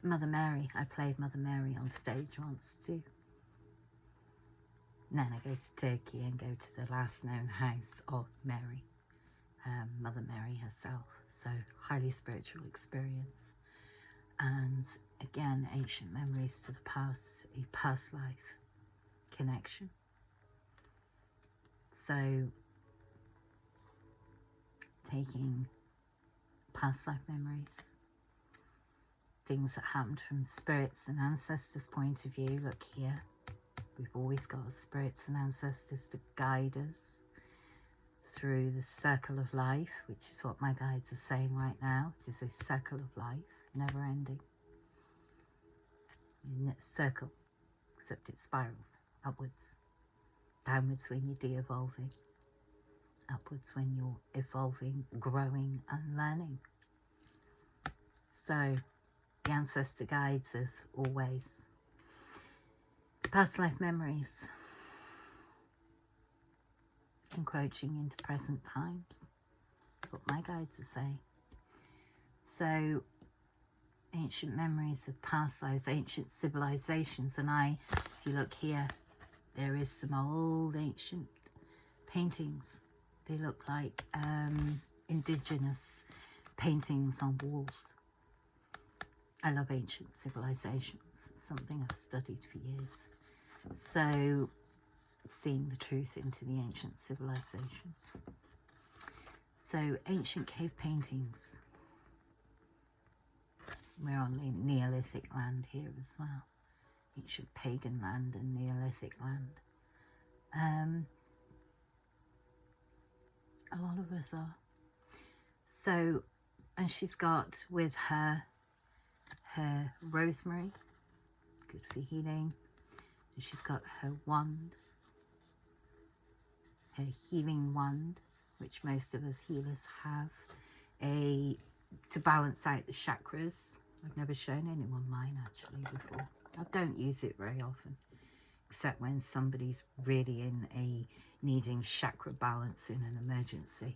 A: Mother Mary, I played Mother Mary on stage once too. And then I go to Turkey and go to the last known house of Mary, Mother Mary herself. So highly spiritual experience. And again, ancient memories to the past, a past life connection. So taking past life memories, things that happened from spirits and ancestors' point of view. Look here, we've always got our spirits and ancestors to guide us through the circle of life, which is what my guides are saying right now. It is a circle of life, never ending. In a circle, except it spirals upwards, downwards when you're de-evolving, upwards when you're evolving, growing and learning. So the ancestor guides us always. Past life memories, encroaching into present times, what my guides are saying. So ancient memories of past lives, ancient civilizations. And if you look here, there is some old ancient paintings. They look like indigenous paintings on walls. I love ancient civilizations. It's something I've studied for years. So seeing the truth into the ancient civilizations. So ancient cave paintings. We're on the Neolithic land here as well. Ancient pagan land and Neolithic land. A lot of us are. So, and she's got with her rosemary, good for healing. And she's got her wand, her healing wand, which most of us healers have, to balance out the chakras. I've never shown anyone mine actually before. I don't use it very often, except when somebody's really needing chakra balance in an emergency.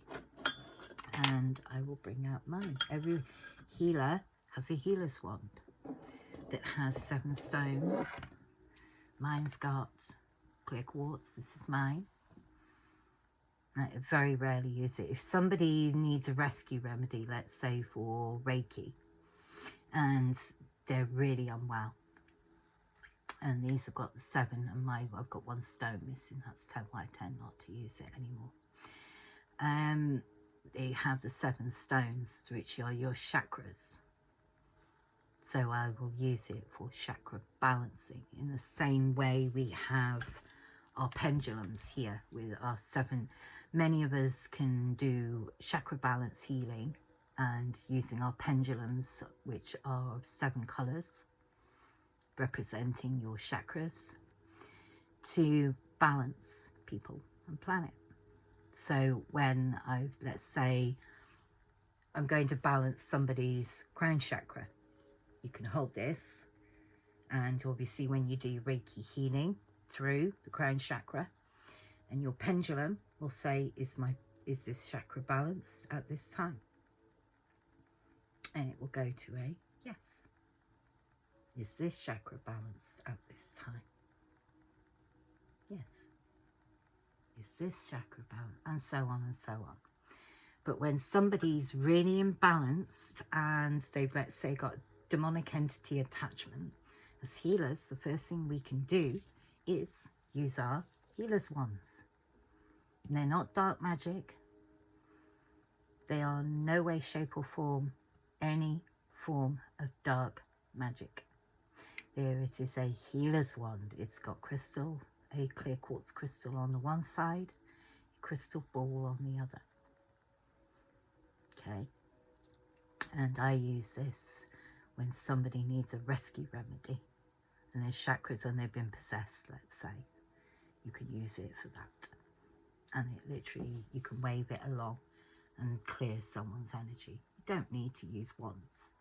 A: And I will bring out mine. Every healer has a healer's wand that has 7 stones. Mine's got clear quartz. This is mine. I very rarely use it. If somebody needs a rescue remedy, let's say for Reiki, and they're really unwell, and these have got the 7, and I've got 1 stone missing. That's 10 why I tend not to use it anymore. They have the 7 stones, which are your chakras. So I will use it for chakra balancing in the same way we have our pendulums here with our 7. Many of us can do chakra balance healing and using our pendulums, which are 7 colors representing your chakras, to balance people and planet. So when let's say I'm going to balance somebody's crown chakra, you can hold this, and obviously when you do Reiki healing through the crown chakra, and your pendulum will say, is this chakra balanced at this time? And it will go to a yes. Is this chakra balanced at this time? Yes. Is this chakra balanced? And so on and so on. But when somebody's really imbalanced and they've, let's say, got demonic entity attachment, as healers, the first thing we can do is use our healer's wands. And they're not dark magic. They are no way, shape or form any form of dark magic. There it is, a healer's wand. It's got crystal, a clear quartz crystal on the one side, a crystal ball on the other. Okay, and I use this when somebody needs a rescue remedy and there's chakras and they've been possessed, let's say. You can use it for that. And it literally, you can wave it along and clear someone's energy. You don't need to use wands.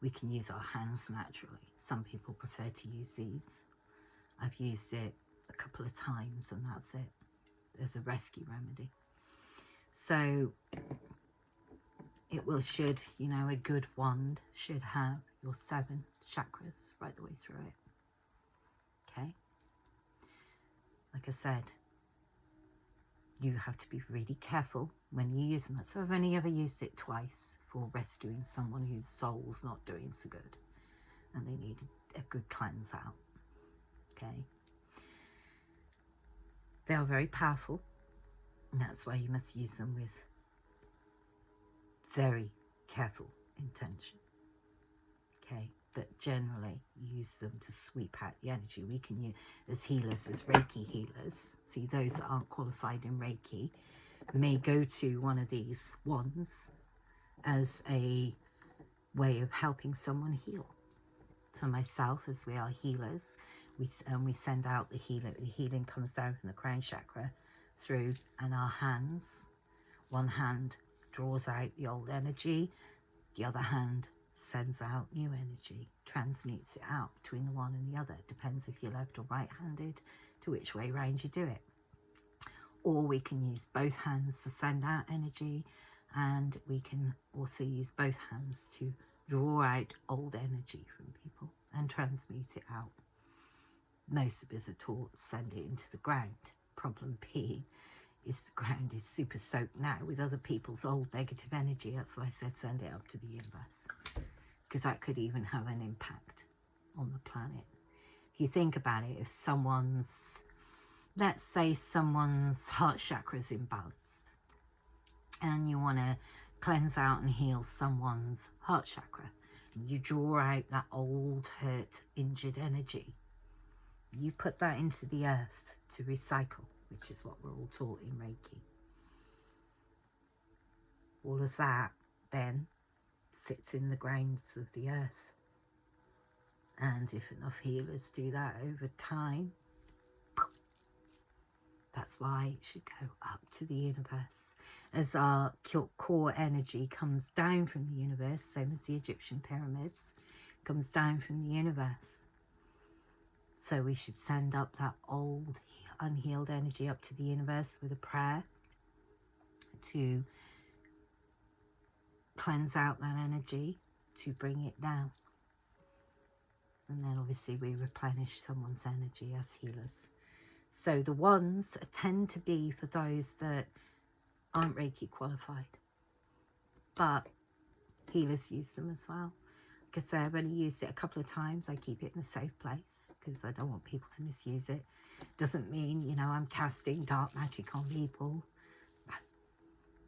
A: We can use our hands naturally. Some people prefer to use these. I've used it a couple of times and that's it. There's a rescue remedy. So it will, you know, a good wand should have your 7 chakras right the way through it. Okay? Like I said, you have to be really careful when you use them. So I've only ever used it twice for rescuing someone whose soul's not doing so good and they need a good cleanse out. Okay? They are very powerful, and that's why you must use them with very careful intention. Okay? but generally use them to sweep out the energy. We can use, as healers, as Reiki healers, see those that aren't qualified in Reiki may go to one of these wands as a way of helping someone heal. For myself, as we are healers, we send out the healing. The healing comes down from the crown chakra through, and our hands, one hand draws out the old energy, the other hand sends out new energy, transmutes it out between the one and the other. It depends if you're left or right-handed, to which way round you do it. Or we can use both hands to send out energy, and we can also use both hands to draw out old energy from people and transmute it out. Most of us are taught to send it into the ground. Problem being is the ground is super soaked now with other people's old negative energy. That's why I said send it up to the universe, because that could even have an impact on the planet. If you think about it, if someone's, let's say someone's heart chakra is imbalanced and you want to cleanse out and heal someone's heart chakra, you draw out that old, hurt, injured energy. You put that into the earth to recycle, which is what we're all taught in Reiki. All of that then sits in the grounds of the earth. And if enough healers do that over time, that's why it should go up to the universe. As our core energy comes down from the universe, same as the Egyptian pyramids, comes down from the universe. So we should send up that old, unhealed energy up to the universe with a prayer to cleanse out that energy, to bring it down. And then obviously we replenish someone's energy as healers. So the wands tend to be for those that aren't Reiki qualified, but healers use them as well. Like I say, I've only used it a couple of times. I keep it in a safe place because I don't want people to misuse it. Doesn't mean, you know, I'm casting dark magic on people.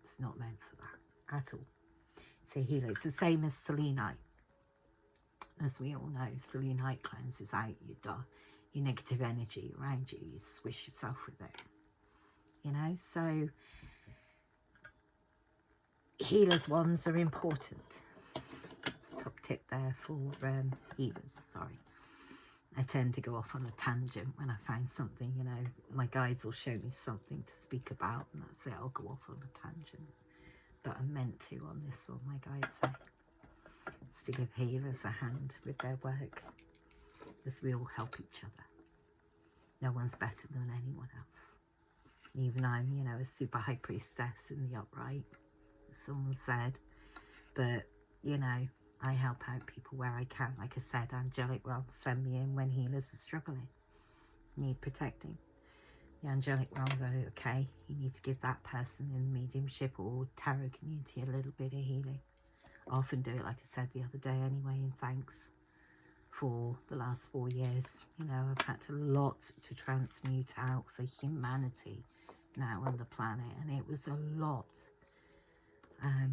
A: It's not meant for that at all. It's a healer. It's the same as selenite. As we all know, selenite cleanses out your negative energy around you. You swish yourself with it. You know, so healers' wands are important. Top tip there for healers. Sorry, I tend to go off on a tangent when I find something, you know. My guides will show me something to speak about, and that's it. I'll go off on a tangent, but I'm meant to on this one. My guides say it's to give healers a hand with their work, as we all help each other. No one's better than anyone else. Even I'm, you know, a super high priestess in the upright, as someone said, but you know, I help out people where I can. Like I said, angelic realms send me in when healers are struggling, need protecting. The angelic realm go, okay, you need to give that person in the mediumship or tarot community a little bit of healing. I often do it, like I said the other day anyway, in thanks for the last 4 years. You know, I've had a lot to transmute out for humanity now on the planet, and it was a lot.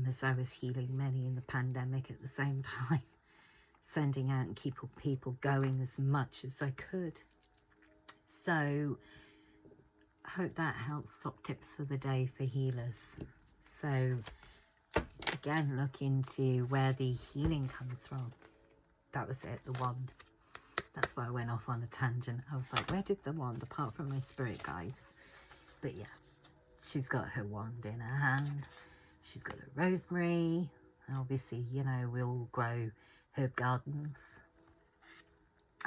A: As I was healing many in the pandemic at the same time, sending out and keeping people going as much as I could. So I hope that helps. Top tips for the day for healers. So again, look into where the healing comes from. That was it, the wand. That's why I went off on a tangent. I was like, where did the wand, apart from my spirit guides? But yeah, she's got her wand in her hand. She's got a rosemary. Obviously, you know, we all grow herb gardens.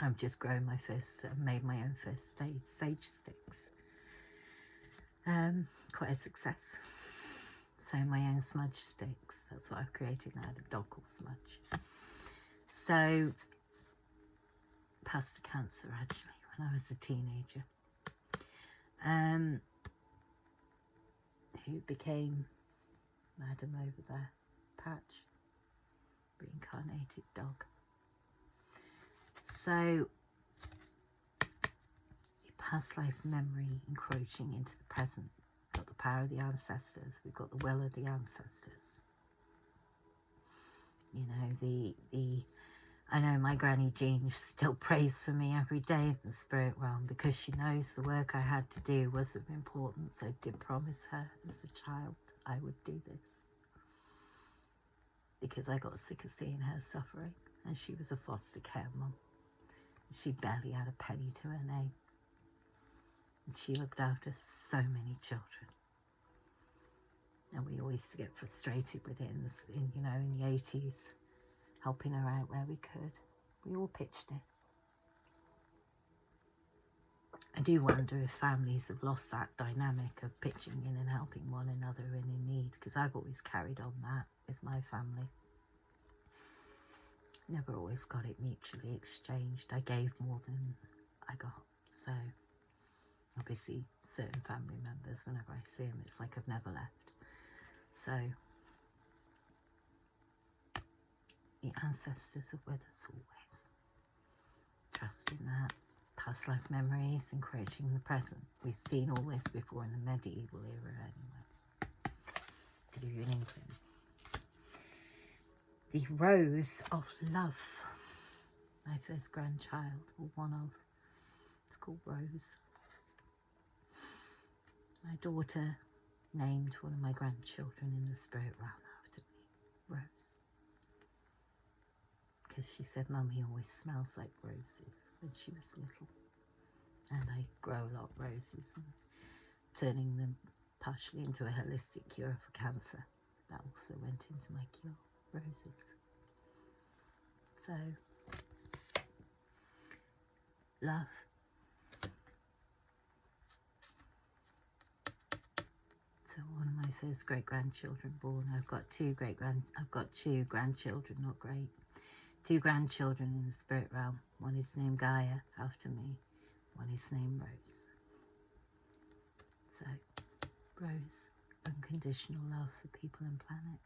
A: I've just grown my first, made my own first sage sticks. Quite a success. So my own smudge sticks. That's what I've created now, the dog called Smudge. So, passed cancer actually when I was a teenager. Who became Madam over there, Patch, reincarnated dog. So, your past life memory encroaching into the present. We've got the power of the ancestors. We've got the will of the ancestors. You know, the I know my Granny Jean still prays for me every day in the spirit realm because she knows the work I had to do was of importance. I did promise her as a child I would do this because I got sick of seeing her suffering, and she was a foster care mum. She barely had a penny to her name, and she looked after so many children. And we always used to get frustrated with it in the 80s, helping her out where we could. We all pitched in. I do wonder if families have lost that dynamic of pitching in and helping one another in need, because I've always carried on that with my family. Never always got it mutually exchanged. I gave more than I got. So obviously certain family members, whenever I see them, it's like I've never left. So the ancestors are with us always. Trust in that. Past life memories, encouraging the present. We've seen all this before in the medieval era anyway. To give you an inkling. The Rose of Love. My first grandchild, or one of. It's called Rose. My daughter named one of my grandchildren in the spirit realm after me, Rose. Because she said Mummy always smells like roses when she was little. And I grow a lot of roses and turning them partially into a holistic cure for cancer. That also went into my cure, roses. So, love. So one of my first great-grandchildren born. I've got two grandchildren, not great. Two grandchildren in the spirit realm. One is named Gaia after me. One is named Rose. So, Rose, unconditional love for people and planet.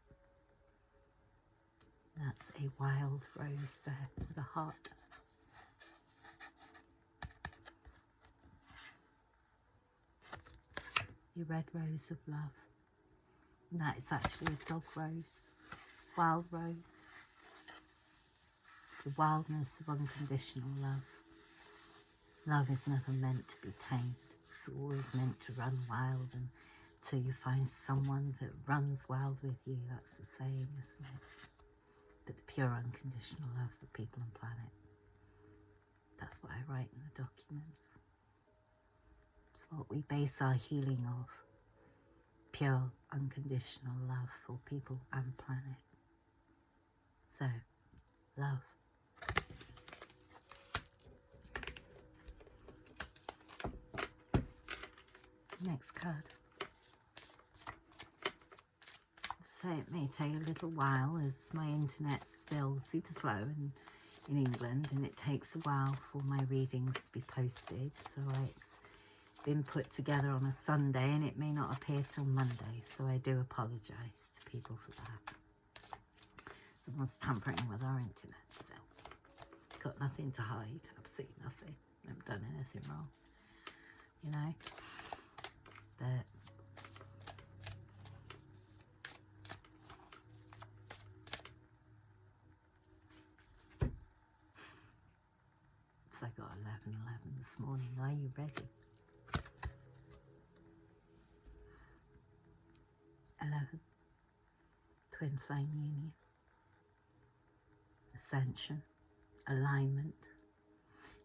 A: That's a wild rose there with a heart. The red rose of love. And that is actually a dog rose, wild rose. The wildness of unconditional love. Love is never meant to be tamed. It's always meant to run wild until you find someone that runs wild with you. That's the saying, isn't it? But the pure unconditional love for people and planet. That's what I write in the documents. It's what we base our healing of. Pure unconditional love for people and planet. So, love. Next card. So it may take a little while as my internet's still super slow in England, and it takes a while for my readings to be posted. So it's been put together on a Sunday and it may not appear till Monday. So I do apologise to people for that. Someone's tampering with our internet still. Got nothing to hide, absolutely nothing. Never done anything wrong, you know. But I got 11:11 this morning. Are you ready? 11. Twin flame union. Ascension. Alignment.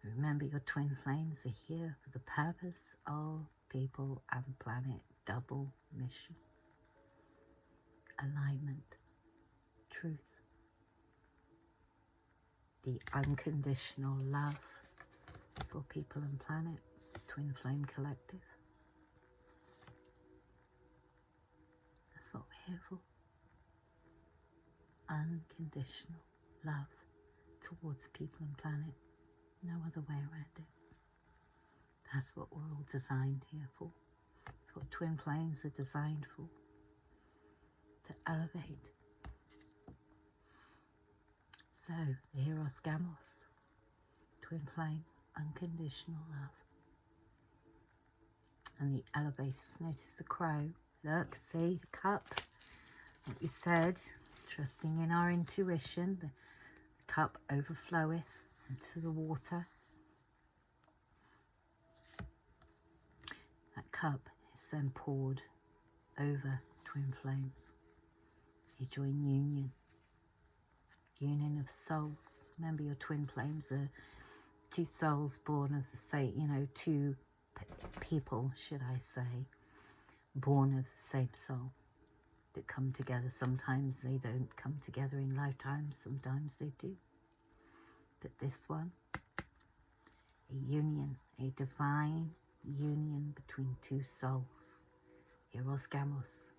A: Remember, your twin flames are here for the purpose of people and planet. Double mission. Alignment. Truth. The unconditional love for people and planet. Twin flame collective. That's what we're here for. Unconditional love towards people and planet. No other way around it. That's what we're all designed here for. That's what twin flames are designed for. To elevate. So, the Eros Gamos, twin flame, unconditional love. And the elevators, notice the crow. Look, see the cup. Like we said, trusting in our intuition. The cup overfloweth into the water. That cup is then poured over twin flames. You join union. Union of souls. Remember, your twin flames are two souls born of the same, you know, two people, should I say, born of the same soul that come together. Sometimes they don't come together in lifetimes, sometimes they do. But this one, a union, a divine union between two souls. Eros Gamos,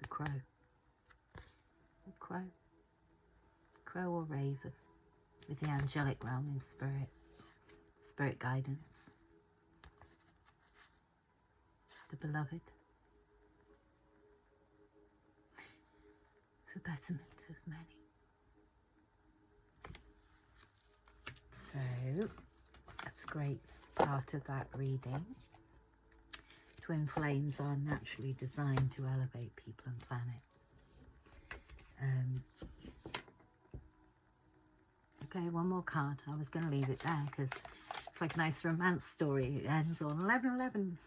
A: the crow. The crow. Crow or raven, with the angelic realm in spirit. Spirit guidance. The beloved. The betterment of many. So, that's a great part of that reading. Twin flames are naturally designed to elevate people and planet. Okay, one more card. I was going to leave it there because it's like a nice romance story. It ends on 11/11.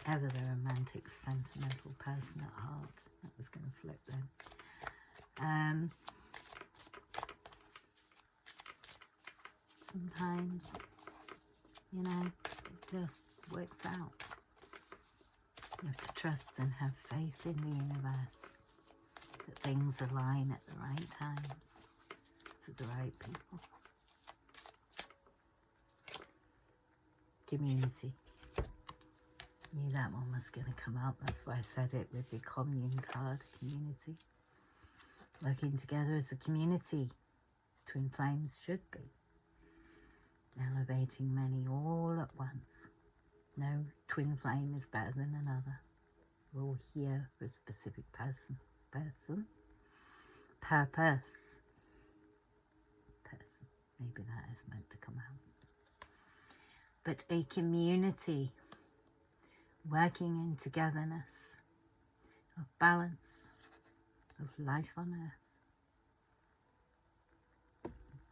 A: Ever the romantic, sentimental person at heart. That was going to flip then. Sometimes, you know, it just works out. You have to trust and have faith in the universe, that things align at the right times for the right people. Community. Knew that one was going to come up. That's why I said it with the commune card. Community. Working together as a community. Twin flames should be. Elevating many all at once. No twin flame is better than another. We're all here for a specific person. Purpose. Maybe that is meant to come out. But a community working in togetherness, of balance, of life on earth.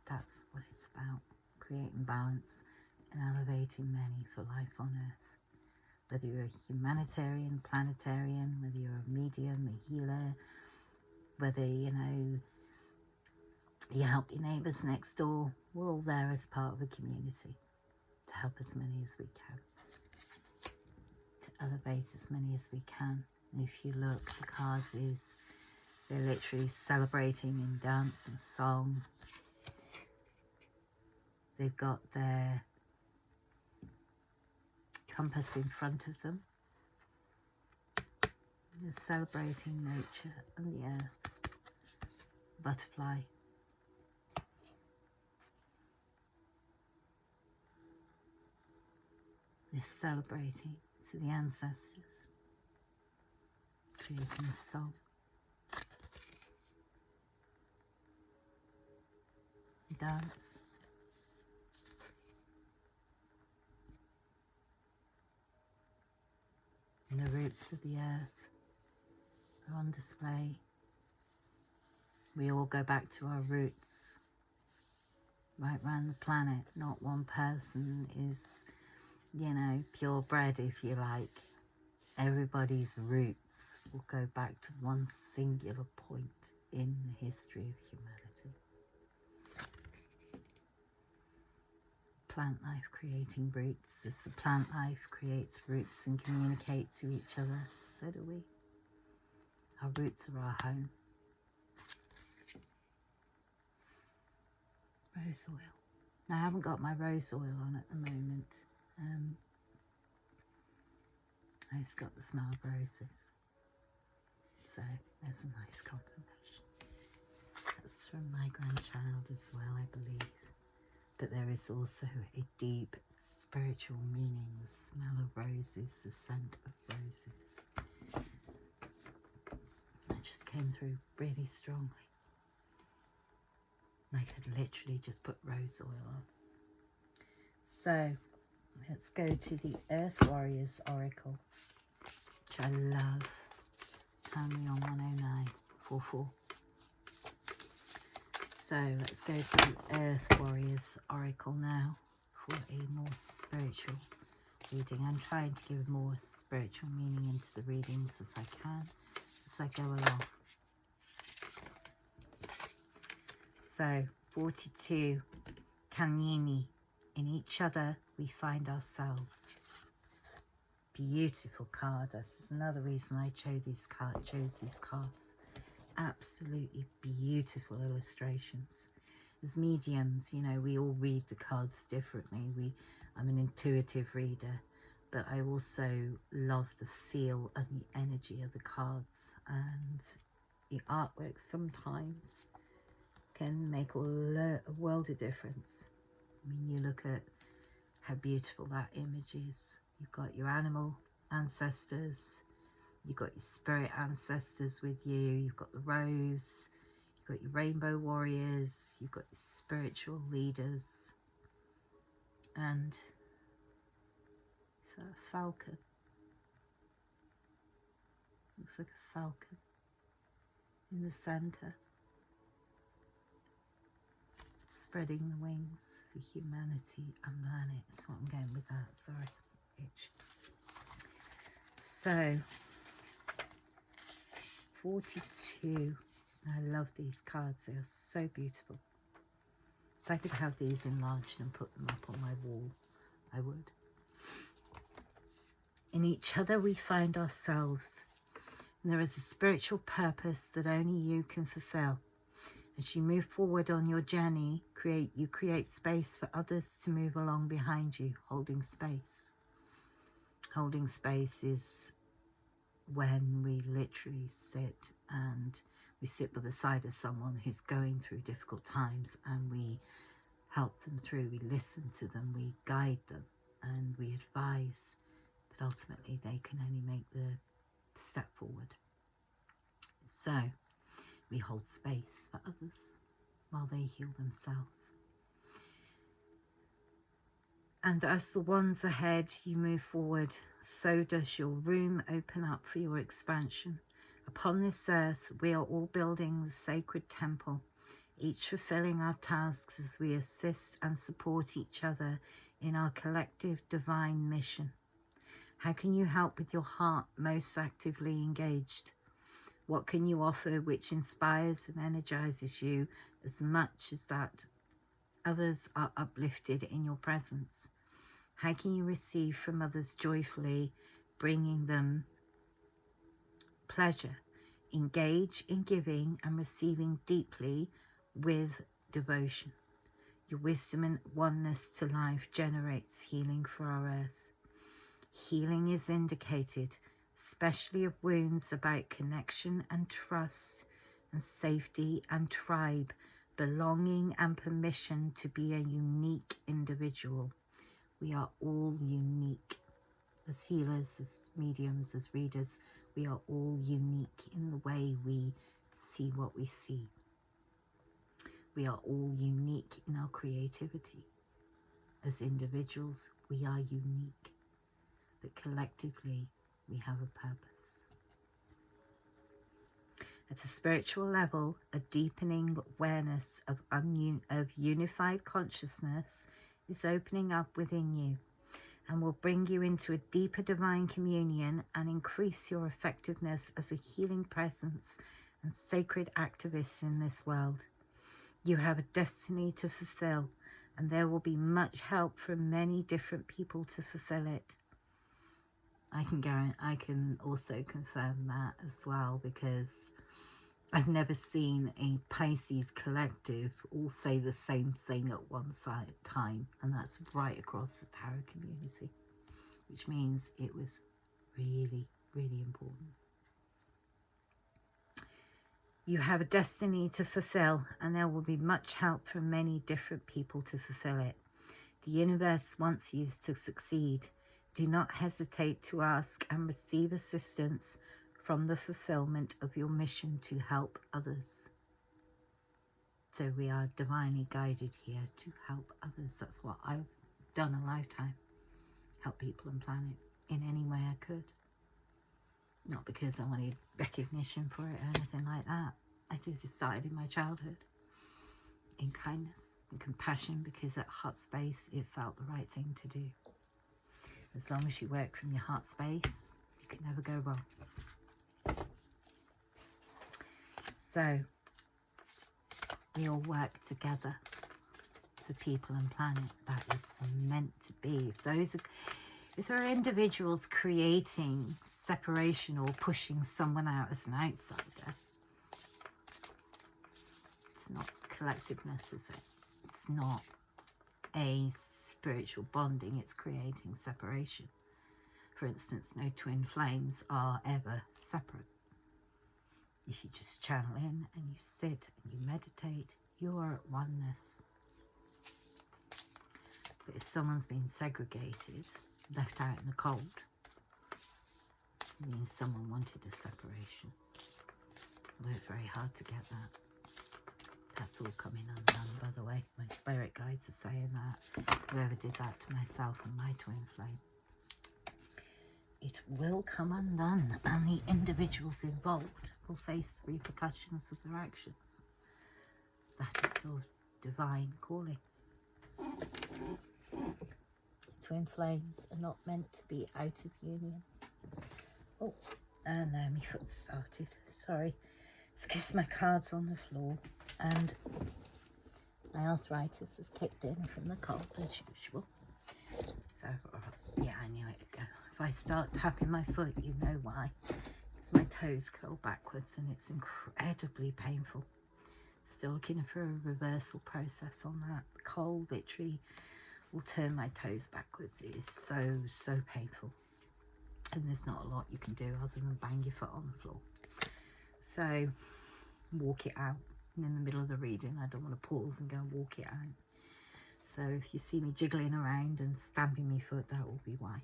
A: That's what it's about. Creating balance and elevating many for life on earth. Whether you're a humanitarian, planetarian, whether you're a medium, a healer, whether, you know, you help your neighbours next door, we're all there as part of a community to help as many as we can, to elevate as many as we can. And if you look, the cards they're literally celebrating in dance and song. They've got their compass in front of them. They're celebrating nature and the earth. Butterfly. They're celebrating to the ancestors. Creating a song. Dance. And the roots of the earth are on display. We all go back to our roots right round the planet. Not one person is, you know, purebred, if you like. Everybody's roots will go back to one singular point in the history of humanity. Plant life creating roots. As the plant life creates roots and communicates to each other, so do we. Our roots are our home. Rose oil. Now, I haven't got my rose oil on at the moment. I just got the smell of roses. So there's a nice confirmation. That's from my grandchild as well, I believe. But there is also a deep spiritual meaning, the smell of roses, the scent of roses. It just came through really strongly. I could literally just put rose oil on. So let's go to the Earth Warriors Oracle, which I love. Family on 10944. So let's go to the Earth Warriors Oracle now for a more spiritual reading. I'm trying to give more spiritual meaning into the readings as I can, as I go along. So 42, Kanini. In each other we find ourselves. Beautiful card. This is another reason I chose these cards. Absolutely beautiful illustrations. As mediums, you know, we all read the cards differently. I'm an intuitive reader, but I also love the feel and the energy of the cards, and the artwork sometimes can make a world of difference. I mean, you look at how beautiful that image is. You've got your animal ancestors, you've got your spirit ancestors with you, you've got the rose, you've got your rainbow warriors, you've got your spiritual leaders, and it's a falcon. Looks like a falcon in the center, spreading the wings for humanity and planet. That's what I'm going with that. Sorry, itch. So 42. I love these cards. They are so beautiful. If I could have these enlarged and put them up on my wall, I would. In each other we find ourselves. And there is a spiritual purpose that only you can fulfill. As you move forward on your journey, you create space for others to move along behind you, holding space. Holding space is when we literally sit by the side of someone who's going through difficult times, and we help them through, we listen to them, we guide them, and we advise, but ultimately they can only make the step forward. So we hold space for others while they heal themselves. And as the ones ahead you move forward, so does your room open up for your expansion. Upon this earth, we are all building the sacred temple, each fulfilling our tasks as we assist and support each other in our collective divine mission. How can you help with your heart most actively engaged? What can you offer which inspires and energizes you as much as that others are uplifted in your presence? How can you receive from others joyfully, bringing them pleasure? Engage in giving and receiving deeply with devotion. Your wisdom and oneness to life generates healing for our earth. Healing is indicated, especially of wounds, about connection and trust and safety and tribe, belonging and permission to be a unique individual. We are all unique. As healers, as mediums, as readers, we are all unique in the way we see what we see. We are all unique in our creativity. As individuals, we are unique, but collectively, we have a purpose. At a spiritual level, a deepening awareness of unified consciousness is opening up within you, and will bring you into a deeper divine communion and increase your effectiveness as a healing presence and sacred activist in this world. You have a destiny to fulfill, and there will be much help from many different people to fulfill it. I can also confirm that as well, because I've never seen a Pisces collective all say the same thing at one time, and that's right across the tarot community, which means it was really, really important. You have a destiny to fulfill, and there will be much help from many different people to fulfill it. The universe wants you to succeed. Do not hesitate to ask and receive assistance from the fulfillment of your mission to help others. So we are divinely guided here to help others. That's what I've done a lifetime. Help people and planet in any way I could. Not because I wanted recognition for it or anything like that. I just started in my childhood. in kindness and compassion, because at heart space it felt the right thing to do. As long as you work from your heart space, you can never go wrong. So we all work together for people and planet. That is meant to be. If there are individuals creating separation or pushing someone out as an outsider, it's not collectiveness, is it? It's not a spiritual bonding, it's creating separation. For instance, no twin flames are ever separate. If you just channel in and you sit and you meditate, you are at oneness. But if someone's been segregated, left out in the cold, it means someone wanted a separation. Although it's very hard to get that. That's all coming undone, by the way. My spirit guides are saying that. Whoever did that to myself and my twin flame, it will come undone, and the individuals involved will face the repercussions of their actions. That is all divine calling. Twin flames are not meant to be out of union. Oh, and now my foot started. Sorry. It's because my card's on the floor and my arthritis has kicked in from the cold as usual. So, yeah, I knew it'd go. If I start tapping my foot, you know why. It's my toes curl backwards and it's incredibly painful. Still looking for a reversal process on that. The cold literally will turn my toes backwards. It is so, so painful. And there's not a lot you can do other than bang your foot on the floor. So, walk it out. And in the middle of the reading, I don't want to pause and go and walk it out. So if you see me jiggling around and stamping my foot, that will be why.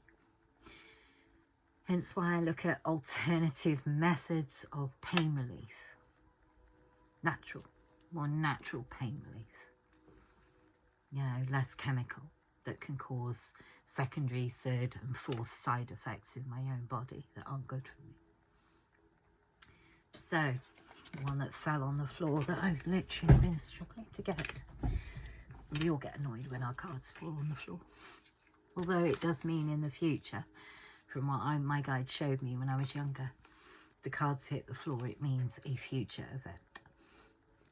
A: Hence why I look at alternative methods of pain relief. Natural, more natural pain relief. You know, less chemical, that can cause secondary, third and fourth side effects in my own body that aren't good for me. So, the one that fell on the floor that I've literally been struggling to get. We all get annoyed when our cards fall on the floor. Although it does mean in the future, from what my guide showed me when I was younger, if the cards hit the floor, it means a future event.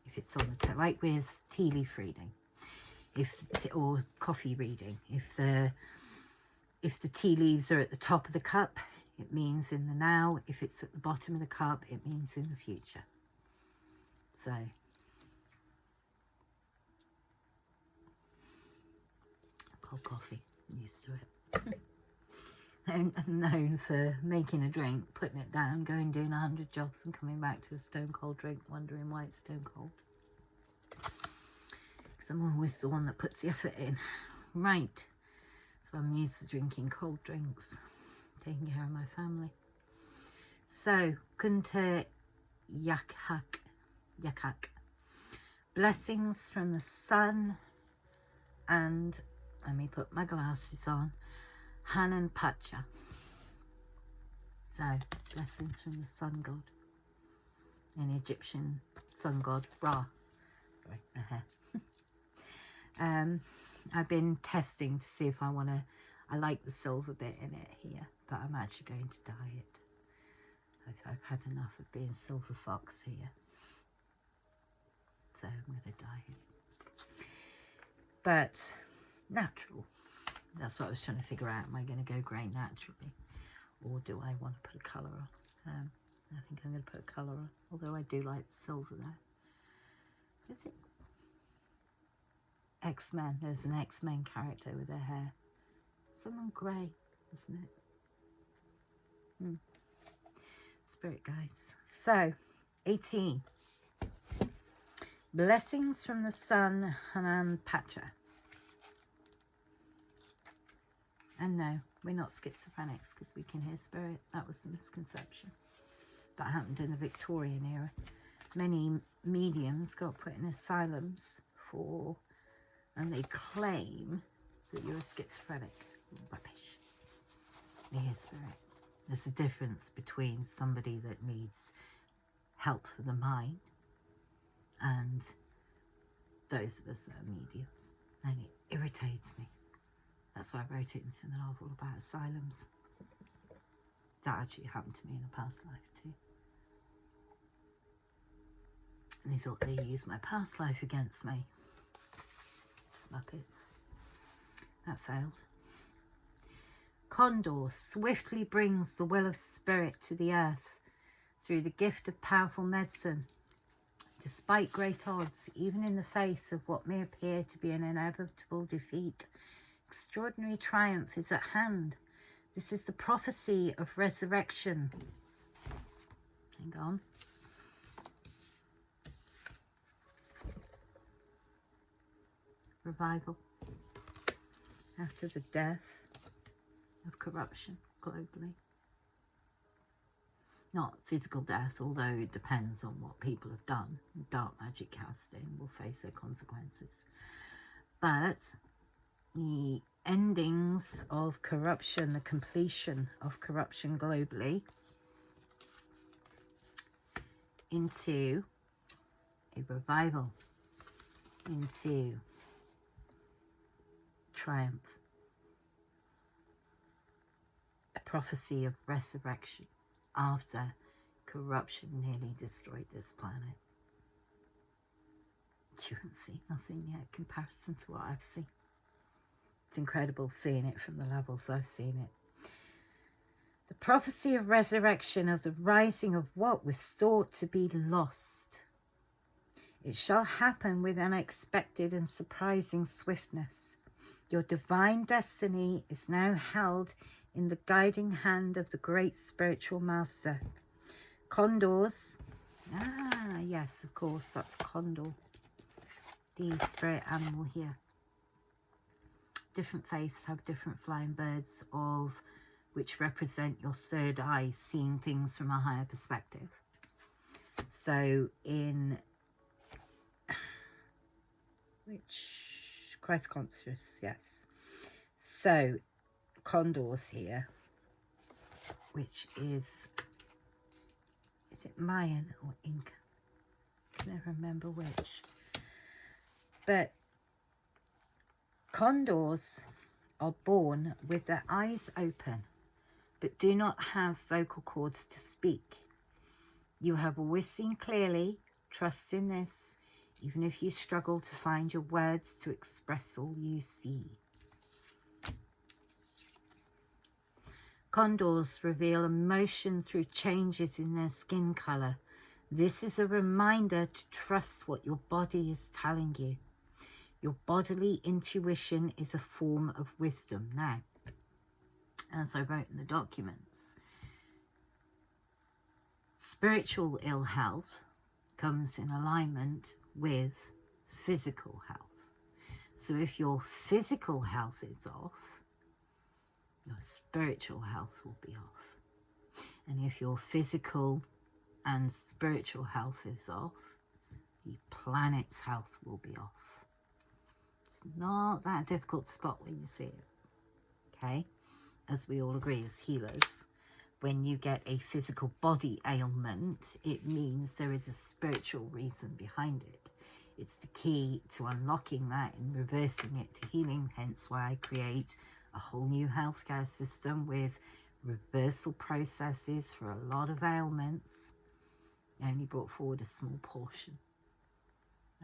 A: If it's on the like with tea leaf reading, or coffee reading, if the tea leaves are at the top of the cup, it means in the now. If it's at the bottom of the cup, it means in the future. So, cold coffee, I'm used to it. I'm known for making a drink, putting it down, going doing 100 jobs and coming back to a stone cold drink, wondering why it's stone cold. Because I'm always the one that puts the effort in. Right. So I'm used to drinking cold drinks, taking care of my family. So, Kunte Yakak. Blessings from the sun and, let me put my glasses on, Hanan Pacha. So, blessings from the sun god, an Egyptian sun god, Ra. Sorry, my hair. I've been testing to see if I want to, I like the silver bit in it here, but I'm actually going to dye it. I've had enough of being silver fox here. So I'm going to dye it. But natural. That's what I was trying to figure out. Am I going to go grey naturally? Or do I want to put a colour on? I think I'm going to put a colour on. Although I do like the silver there. Is it? X-Men. There's an X-Men character with their hair. Someone grey, isn't it? Spirit guides. So, 18. Blessings from the sun, Hanan Pacha. And no, we're not schizophrenics because we can hear spirit. That was the misconception. That happened in the Victorian era. Many mediums got put in asylums for, and they claim that you're a schizophrenic. Rubbish. We hear spirit. There's a difference between somebody that needs help for the mind and those of us that are mediums. And it irritates me. That's why I wrote it into the novel about asylums. That actually happened to me in a past life too. And they thought they used my past life against me. Muppets. That failed. Condor swiftly brings the will of spirit to the earth through the gift of powerful medicine. Despite great odds, even in the face of what may appear to be an inevitable defeat, extraordinary triumph is at hand. This is the prophecy of resurrection. Hang on. Revival after the death of corruption globally. Not physical death, although it depends on what people have done. Dark magic casting will face their consequences. But the endings of corruption, the completion of corruption globally, into a revival, into triumph, a prophecy of resurrection after corruption nearly destroyed this planet. You haven't seen nothing yet in comparison to what I've seen. It's incredible seeing it from the levels I've seen it. The prophecy of resurrection, of the rising of what was thought to be lost. It shall happen with unexpected and surprising swiftness. Your divine destiny is now held in the guiding hand of the great spiritual master. Condors. Ah, yes, of course, that's condor. The spirit animal here. Different faiths have different flying birds of which represent your third eye, seeing things from a higher perspective. So in Christ conscious, yes. So condors here, which is it Mayan or Inca? I can never remember which. But condors are born with their eyes open, but do not have vocal cords to speak. You have always seen clearly. Trust in this, even if you struggle to find your words to express all you see. Condors reveal emotion through changes in their skin color. This is a reminder to trust what your body is telling you. Your bodily intuition is a form of wisdom. Now, as I wrote in the documents, spiritual ill health comes in alignment with physical health. So if your physical health is off, your spiritual health will be off. And if your physical and spiritual health is off, the planet's health will be off. It's not that difficult to spot when you see it. Okay? As we all agree as healers, when you get a physical body ailment, it means there is a spiritual reason behind it. It's the key to unlocking that and reversing it to healing, hence why I create a whole new healthcare system with reversal processes for a lot of ailments. I only brought forward a small portion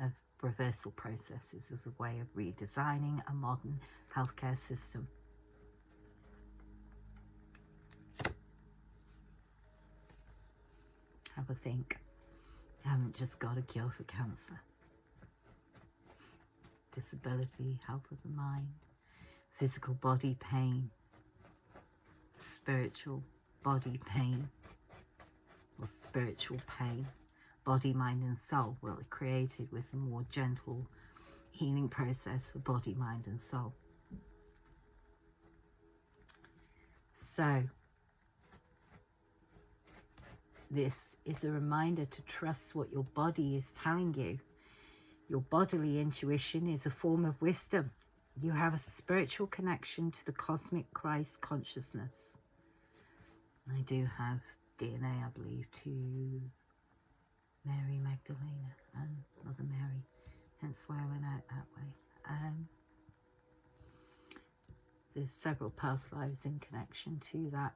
A: of reversal processes as a way of redesigning a modern healthcare system. Have a think. I haven't just got a cure for cancer. Disability, health of the mind, physical body pain, spiritual body pain, or spiritual pain, body, mind and soul. Well, it created with a more gentle healing process for body, mind and soul. So this is a reminder to trust what your body is telling you. Your bodily intuition is a form of wisdom. You have a spiritual connection to the cosmic Christ consciousness. I do have DNA, I believe, to Mary Magdalena and Mother Mary, hence Hence why I went out that way. There's several past lives in connection to that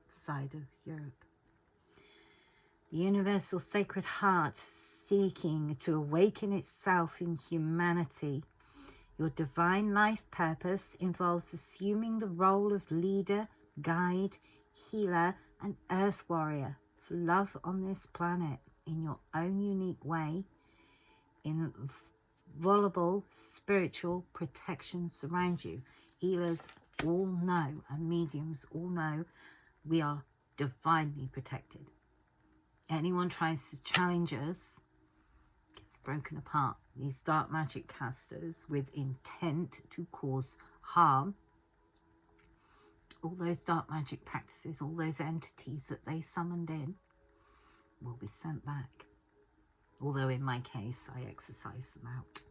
A: side of Europe. The universal sacred heart seeking to awaken itself in humanity. Your divine life purpose involves assuming the role of leader, guide, healer, and earth warrior for love on this planet in your own unique way. Inviolable spiritual protection surrounds you. Healers all know, and mediums all know, we are divinely protected. Anyone tries to challenge us gets broken apart. These dark magic casters with intent to cause harm, all those dark magic practices, all those entities that they summoned in will be sent back. Although in my case, I exorcise them out.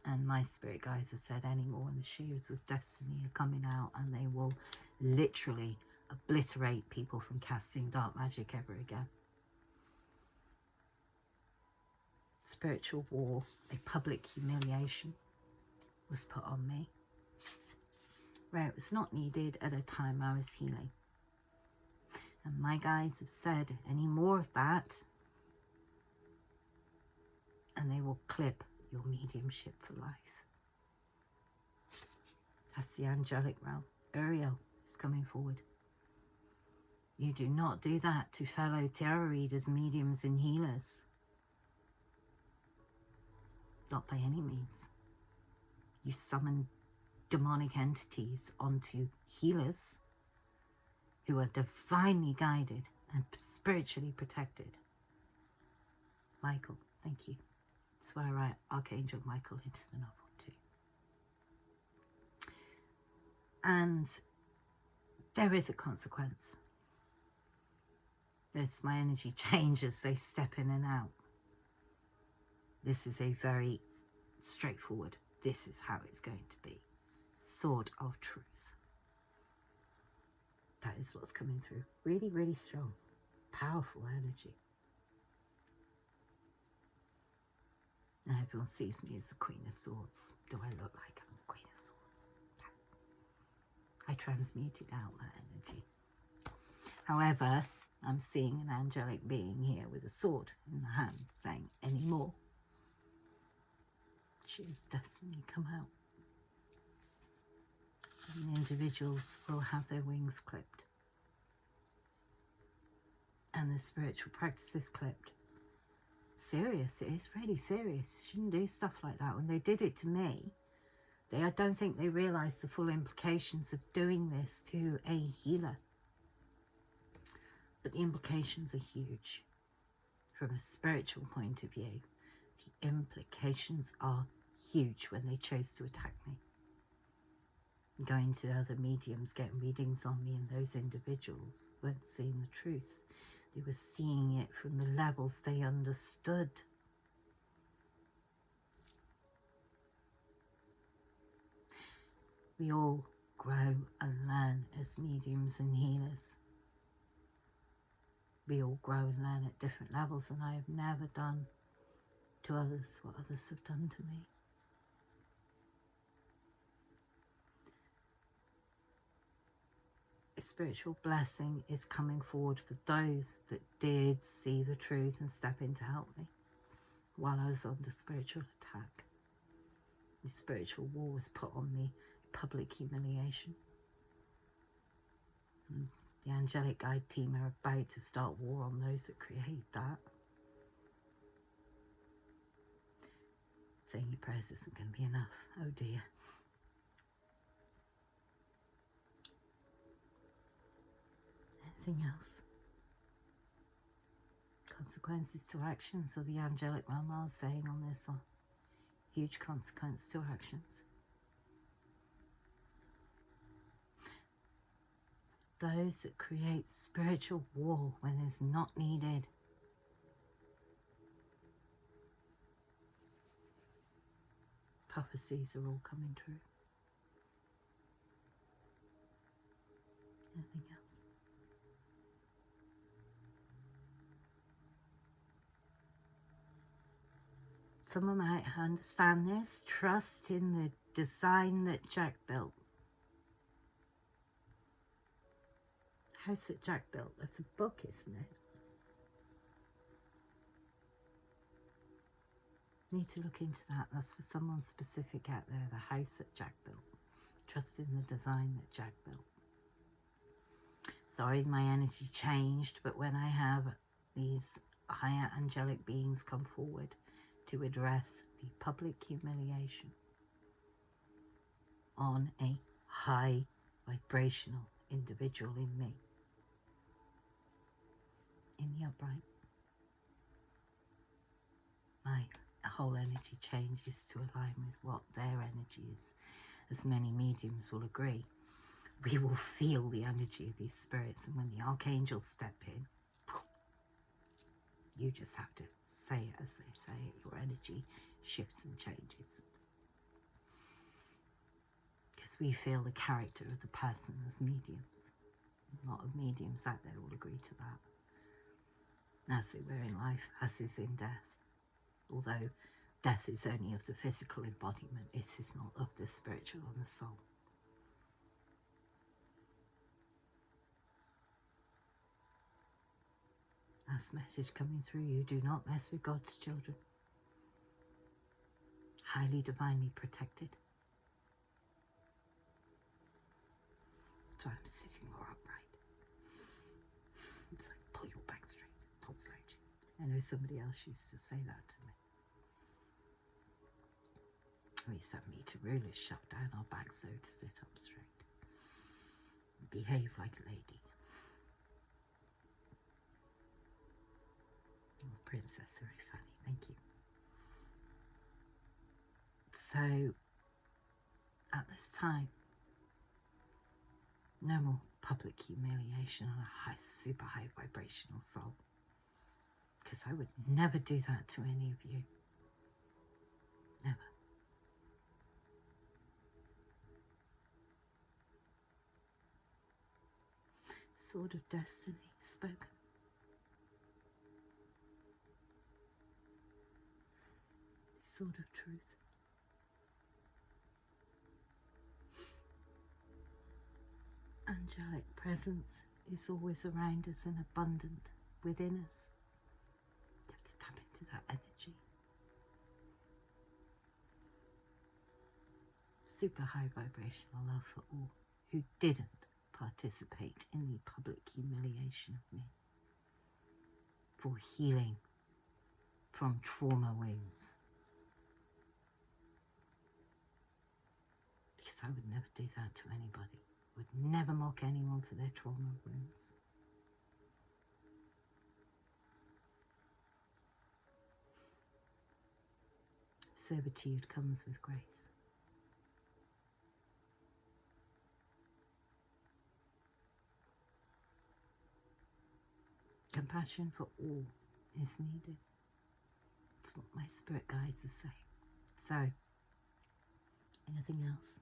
A: And my spirit guides have said anymore, and the shields of destiny are coming out, and they will literally obliterate people from casting dark magic ever again. Spiritual war, a public humiliation was put on me, where it was not needed at a time I was healing. And my guides have said any more of that, and they will clip your mediumship for life. That's the angelic realm. Uriel is coming forward. You do not do that to fellow tarot readers, mediums, and healers. Not by any means. You summon demonic entities onto healers who are divinely guided and spiritually protected. Michael, thank you. That's why I write Archangel Michael into the novel too. And there is a consequence. It's my energy change as they step in and out. This is a very straightforward, this is how it's going to be. Sword of truth. That is what's coming through. Really, really strong, powerful energy. And everyone sees me as the Queen of Swords. Do I look like I'm the Queen of Swords? I transmuted out that energy. However, I'm seeing an angelic being here with a sword in the hand saying, any more? She is destiny come out. And individuals will have their wings clipped. And the spiritual practices clipped. Serious, it is really serious. You shouldn't do stuff like that. When they did it to me, I don't think they realised the full implications of doing this to a healer. But the implications are huge. From a spiritual point of view, the implications are huge when they chose to attack me. Going to other mediums, getting readings on me, and those individuals weren't seeing the truth. They were seeing it from the levels they understood. We all grow and learn as mediums and healers. We all grow and learn at different levels, and I have never done to others what others have done to me. A spiritual blessing is coming forward for those that did see the truth and step in to help me while I was under spiritual attack. The spiritual war was put on me, public humiliation. And the angelic guide team are about to start war on those that create that. Saying your prayers isn't going to be enough. Oh dear. Anything else? Consequences to actions, or the angelic realm are saying on this one. Huge consequence to actions. Those that create spiritual war when it's not needed. Prophecies are all coming true. Anything else? someone might understand this. Trust in the design that Jack built. House that Jack built. That's a book, isn't it? Need to look into that. That's for someone specific out there. The house that Jack built. Trust in the design that Jack built. Sorry, my energy changed, but when I have these higher angelic beings come forward to address the public humiliation on a high vibrational individual in me, in the upright, my whole energy changes to align with what their energy is. As many mediums will agree, we will feel the energy of these spirits, and when the archangels step in, you just have to say it as they say it. Your energy shifts and changes. Because we feel the character of the person as mediums. A lot of mediums out there will agree to that. As they were in life, as is in death. Although death is only of the physical embodiment, it is not of the spiritual and the soul. Last message coming through you: do not mess with God's children. Highly divinely protected. So I'm sitting more upright. It's like, pull your back straight, don't slouch. I know somebody else used to say that to me. We used to have meter rulers shoved down our backs so to sit up straight. Behave like a lady. Oh, princess, very funny, thank you. So, at this time, no more public humiliation on a super high vibrational soul. Because I would never do that to any of you. Never. Sword of destiny spoken. Sword of truth. Angelic presence is always around us and abundant within us. You have to tap into that energy. Super high vibrational love for all who didn't participate in the public humiliation of me. For healing from trauma wounds. Because I would never do that to anybody. Would never mock anyone for their trauma wounds. Servitude comes with grace. Compassion for all is needed. That's what my spirit guides are saying. So, anything else?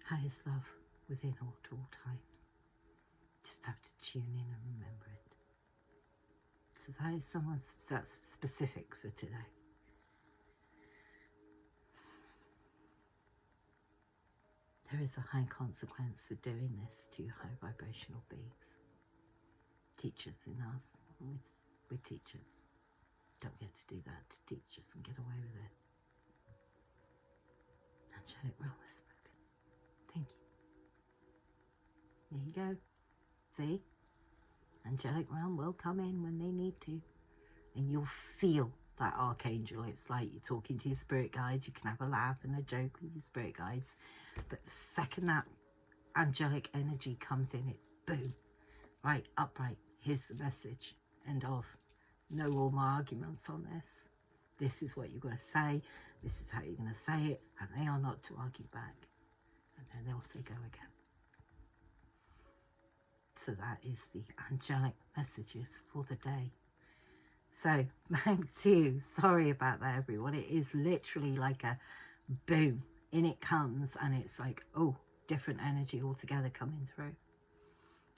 A: Highest love within all at all times. Just have to tune in and remember it. So that is that's specific for today. There is a high consequence for doing this to high vibrational beings. Teachers in us, we're teachers. Don't get to do that to teachers and get away with it. Angelic realm has spoken. Thank you. There you go. See? Angelic realm will come in when they need to. And you'll feel that archangel. It's like you're talking to your spirit guides. You can have a laugh and a joke with your spirit guides. But the second that angelic energy comes in, it's boom. Right, upright. Here's the message. End of. No more arguments on this. This is what you're going to say. This is how you're going to say it. And they are not to argue back. And then off they go again. So that is the angelic messages for the day. So, thank you. Sorry about that, everyone. It is literally like a boom. In it comes, and it's like, oh, different energy altogether coming through.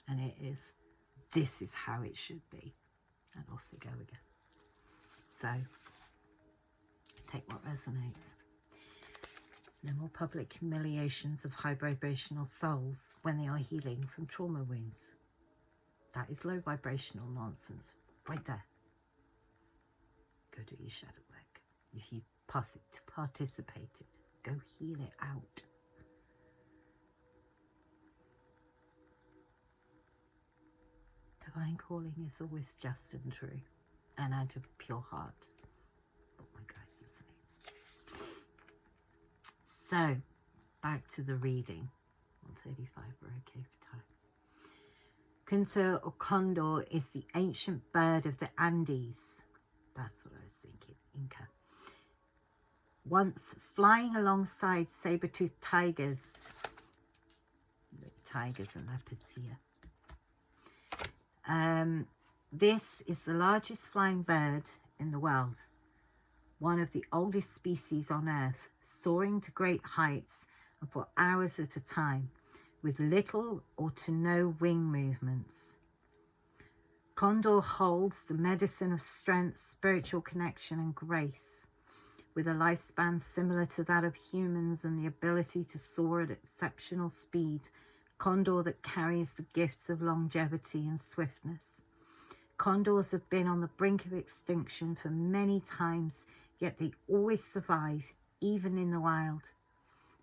A: And it is, this is how it should be. And off they go again. So take what resonates. No more public humiliations of high vibrational souls when they are healing from trauma wounds. That is low vibrational nonsense right there. Go do your shadow work. If you participated, go heal it out. Divine calling is always just and true, and out of pure heart. What my guides are saying. So, back to the reading. 1:35, we're okay for time. Kunsa or condor is the ancient bird of the Andes. That's what I was thinking, Inca. Once flying alongside saber-toothed tigers. Look, tigers and leopards here. This is the largest flying bird in the world. One of the oldest species on Earth, soaring to great heights and for hours at a time, with little or to no wing movements. Condor holds the medicine of strength, spiritual connection and grace, with a lifespan similar to that of humans and the ability to soar at exceptional speed. Condor that carries the gifts of longevity and swiftness. Condors have been on the brink of extinction for many times, yet they always survive, even in the wild.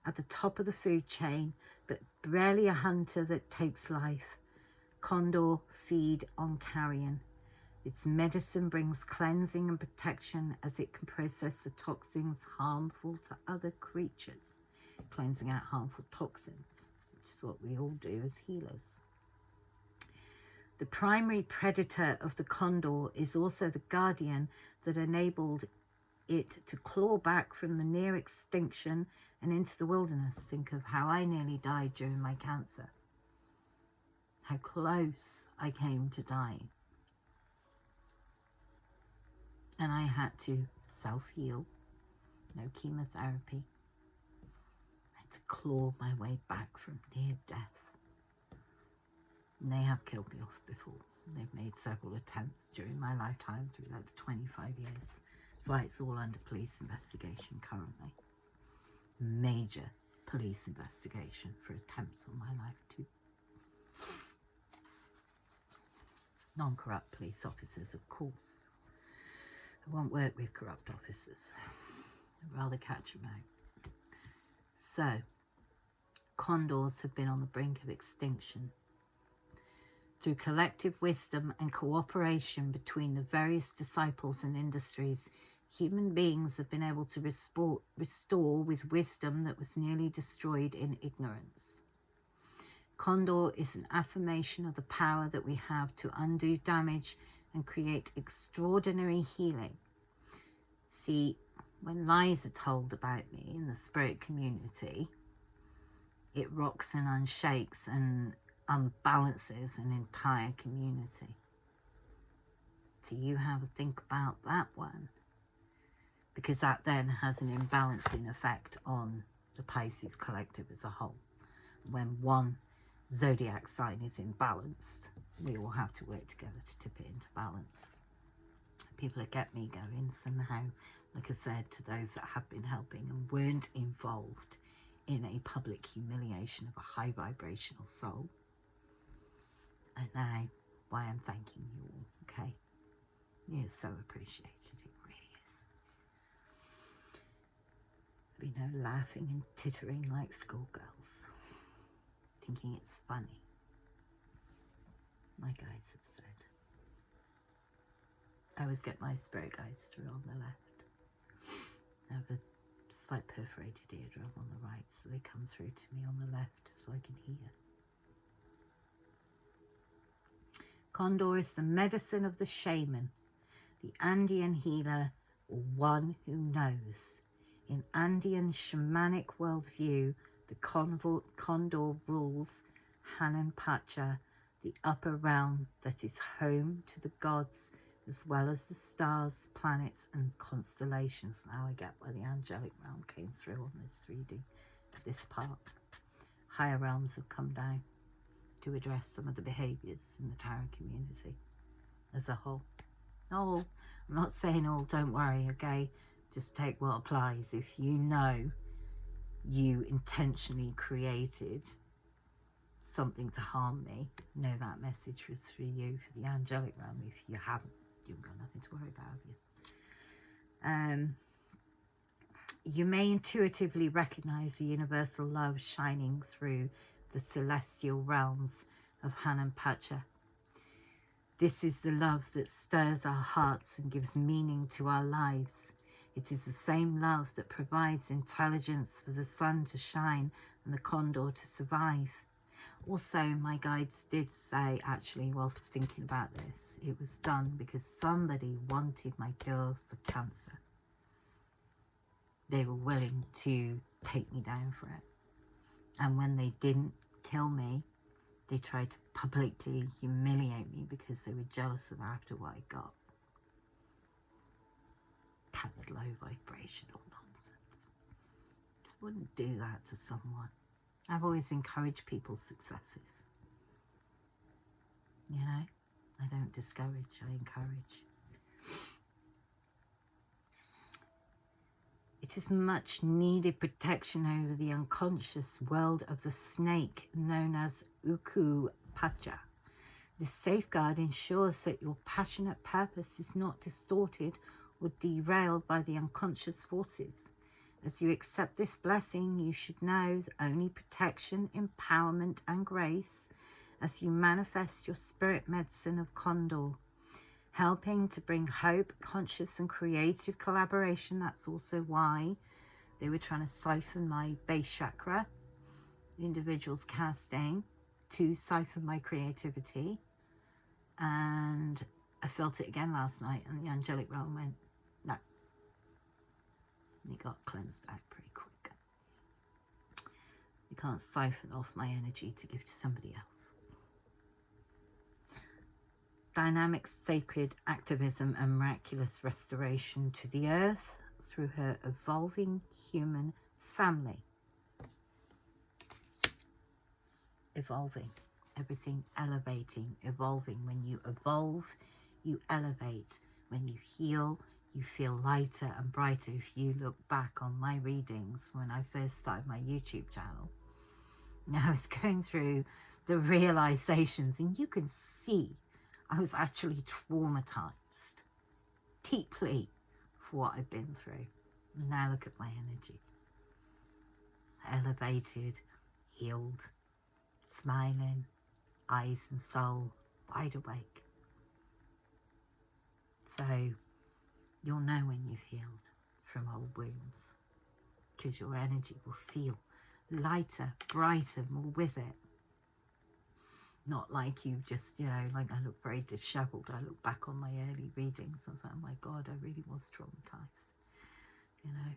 A: At the top of the food chain, but rarely a hunter that takes life. Condor feed on carrion. Its medicine brings cleansing and protection as it can process the toxins harmful to other creatures, cleansing out harmful toxins, which is what we all do as healers. The primary predator of the condor is also the guardian that enabled it to claw back from the near extinction and into the wilderness. Think of how I nearly died during my cancer. How close I came to dying. And I had to self-heal, no chemotherapy. I had to claw my way back from near death. And they have killed me off before. They've made several attempts during my lifetime through like the 25 years. That's why it's all under police investigation currently. Major police investigation for attempts on my life too. Non-corrupt police officers, of course. I won't work with corrupt officers. I'd rather catch them out. So, condors have been on the brink of extinction. Through collective wisdom and cooperation between the various disciples and industries, human beings have been able to restore with wisdom that was nearly destroyed in ignorance. Condor is an affirmation of the power that we have to undo damage and create extraordinary healing. See, when lies are told about me in the spirit community, it rocks and unshakes and unbalances an entire community. So you have a think about that one, because that then has an imbalancing effect on the Pisces collective as a whole. When one zodiac sign is imbalanced, we all have to work together to tip it into balance. People that get me going somehow, like I said, to those that have been helping and weren't involved in a public humiliation of a high vibrational soul. And now, why I'm thanking you all, okay? You're so appreciated, it really is. There'll be no laughing and tittering like schoolgirls, thinking it's funny. My guides have said. I always get my spirit guides through on the left. I have a slight perforated eardrum on the right, so they come through to me on the left so I can hear. Condor is the medicine of the shaman, the Andean healer, or one who knows. In Andean shamanic worldview, the condor rules Hanan Pacha, the upper realm that is home to the gods, as well as the stars, planets and constellations. Now I get where the angelic realm came through on this reading, this part. Higher realms have come down to address some of the behaviours in the tarot community as a whole. Oh, I'm not saying, oh, don't worry, okay? Just take what applies. If you know you intentionally created something to harm me, know that message was for you, for the angelic realm. If you haven't, you've got nothing to worry about, have you? You may intuitively recognize the universal love shining through the celestial realms of Hananpacha. This is the love that stirs our hearts and gives meaning to our lives. It is the same love that provides intelligence for the sun to shine and the condor to survive. Also, my guides did say, actually, while thinking about this, it was done because somebody wanted my cure for cancer. They were willing to take me down for it. And when they didn't kill me, they tried to publicly humiliate me because they were jealous of after what I got. That's low vibrational nonsense. I wouldn't do that to someone. I've always encouraged people's successes. You know, I don't discourage, I encourage. It is much needed protection over the unconscious world of the snake known as Uku Pacha. This safeguard ensures that your passionate purpose is not distorted or derailed by the unconscious forces. As you accept this blessing, you should know that only protection, empowerment, and grace as you manifest your spirit medicine of Condor, helping to bring hope, conscious and creative collaboration. That's also why they were trying to siphon my base chakra, the individual's casting, to siphon my creativity. And I felt it again last night, and the angelic realm went, no. It got cleansed out pretty quick. You can't siphon off my energy to give to somebody else. Dynamic sacred activism and miraculous restoration to the earth through her evolving human family. Evolving. Everything elevating, evolving. When you evolve, you elevate. When you heal, you feel lighter and brighter. If you look back on my readings when I first started my YouTube channel, I was going through the realizations, and you can see I was actually traumatized deeply for what I've been through. Now look at my energy. Elevated, healed, smiling, eyes and soul wide awake. So you'll know when you've healed from old wounds, because your energy will feel lighter, brighter, more with it. Not like you just, you know, like I look very disheveled. I look back on my early readings and I was like, oh my God, I really was traumatized. You know,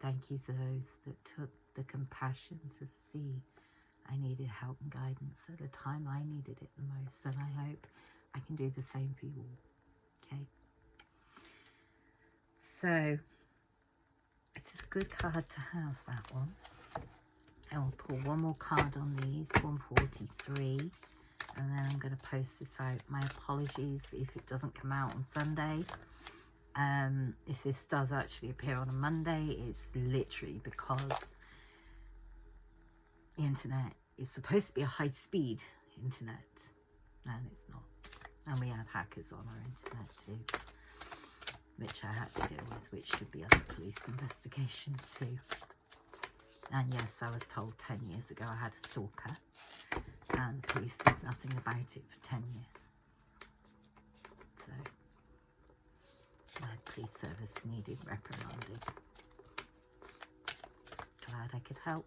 A: thank you for those that took the compassion to see I needed help and guidance at a time I needed it the most, and I hope I can do the same for you all. Okay, so it's a good card to have, that one. I'll pull one more card on these, 143, and then I'm going to post this out. My apologies if it doesn't come out on Sunday. If this does actually appear on a Monday, it's literally because the internet is supposed to be a high-speed internet, and it's not. And we have hackers on our internet too, which I had to deal with, which should be under police investigation too. And yes, I was told 10 years ago I had a stalker, and the police did nothing about it for 10 years. So, my police service needed reprimanding. Glad I could help.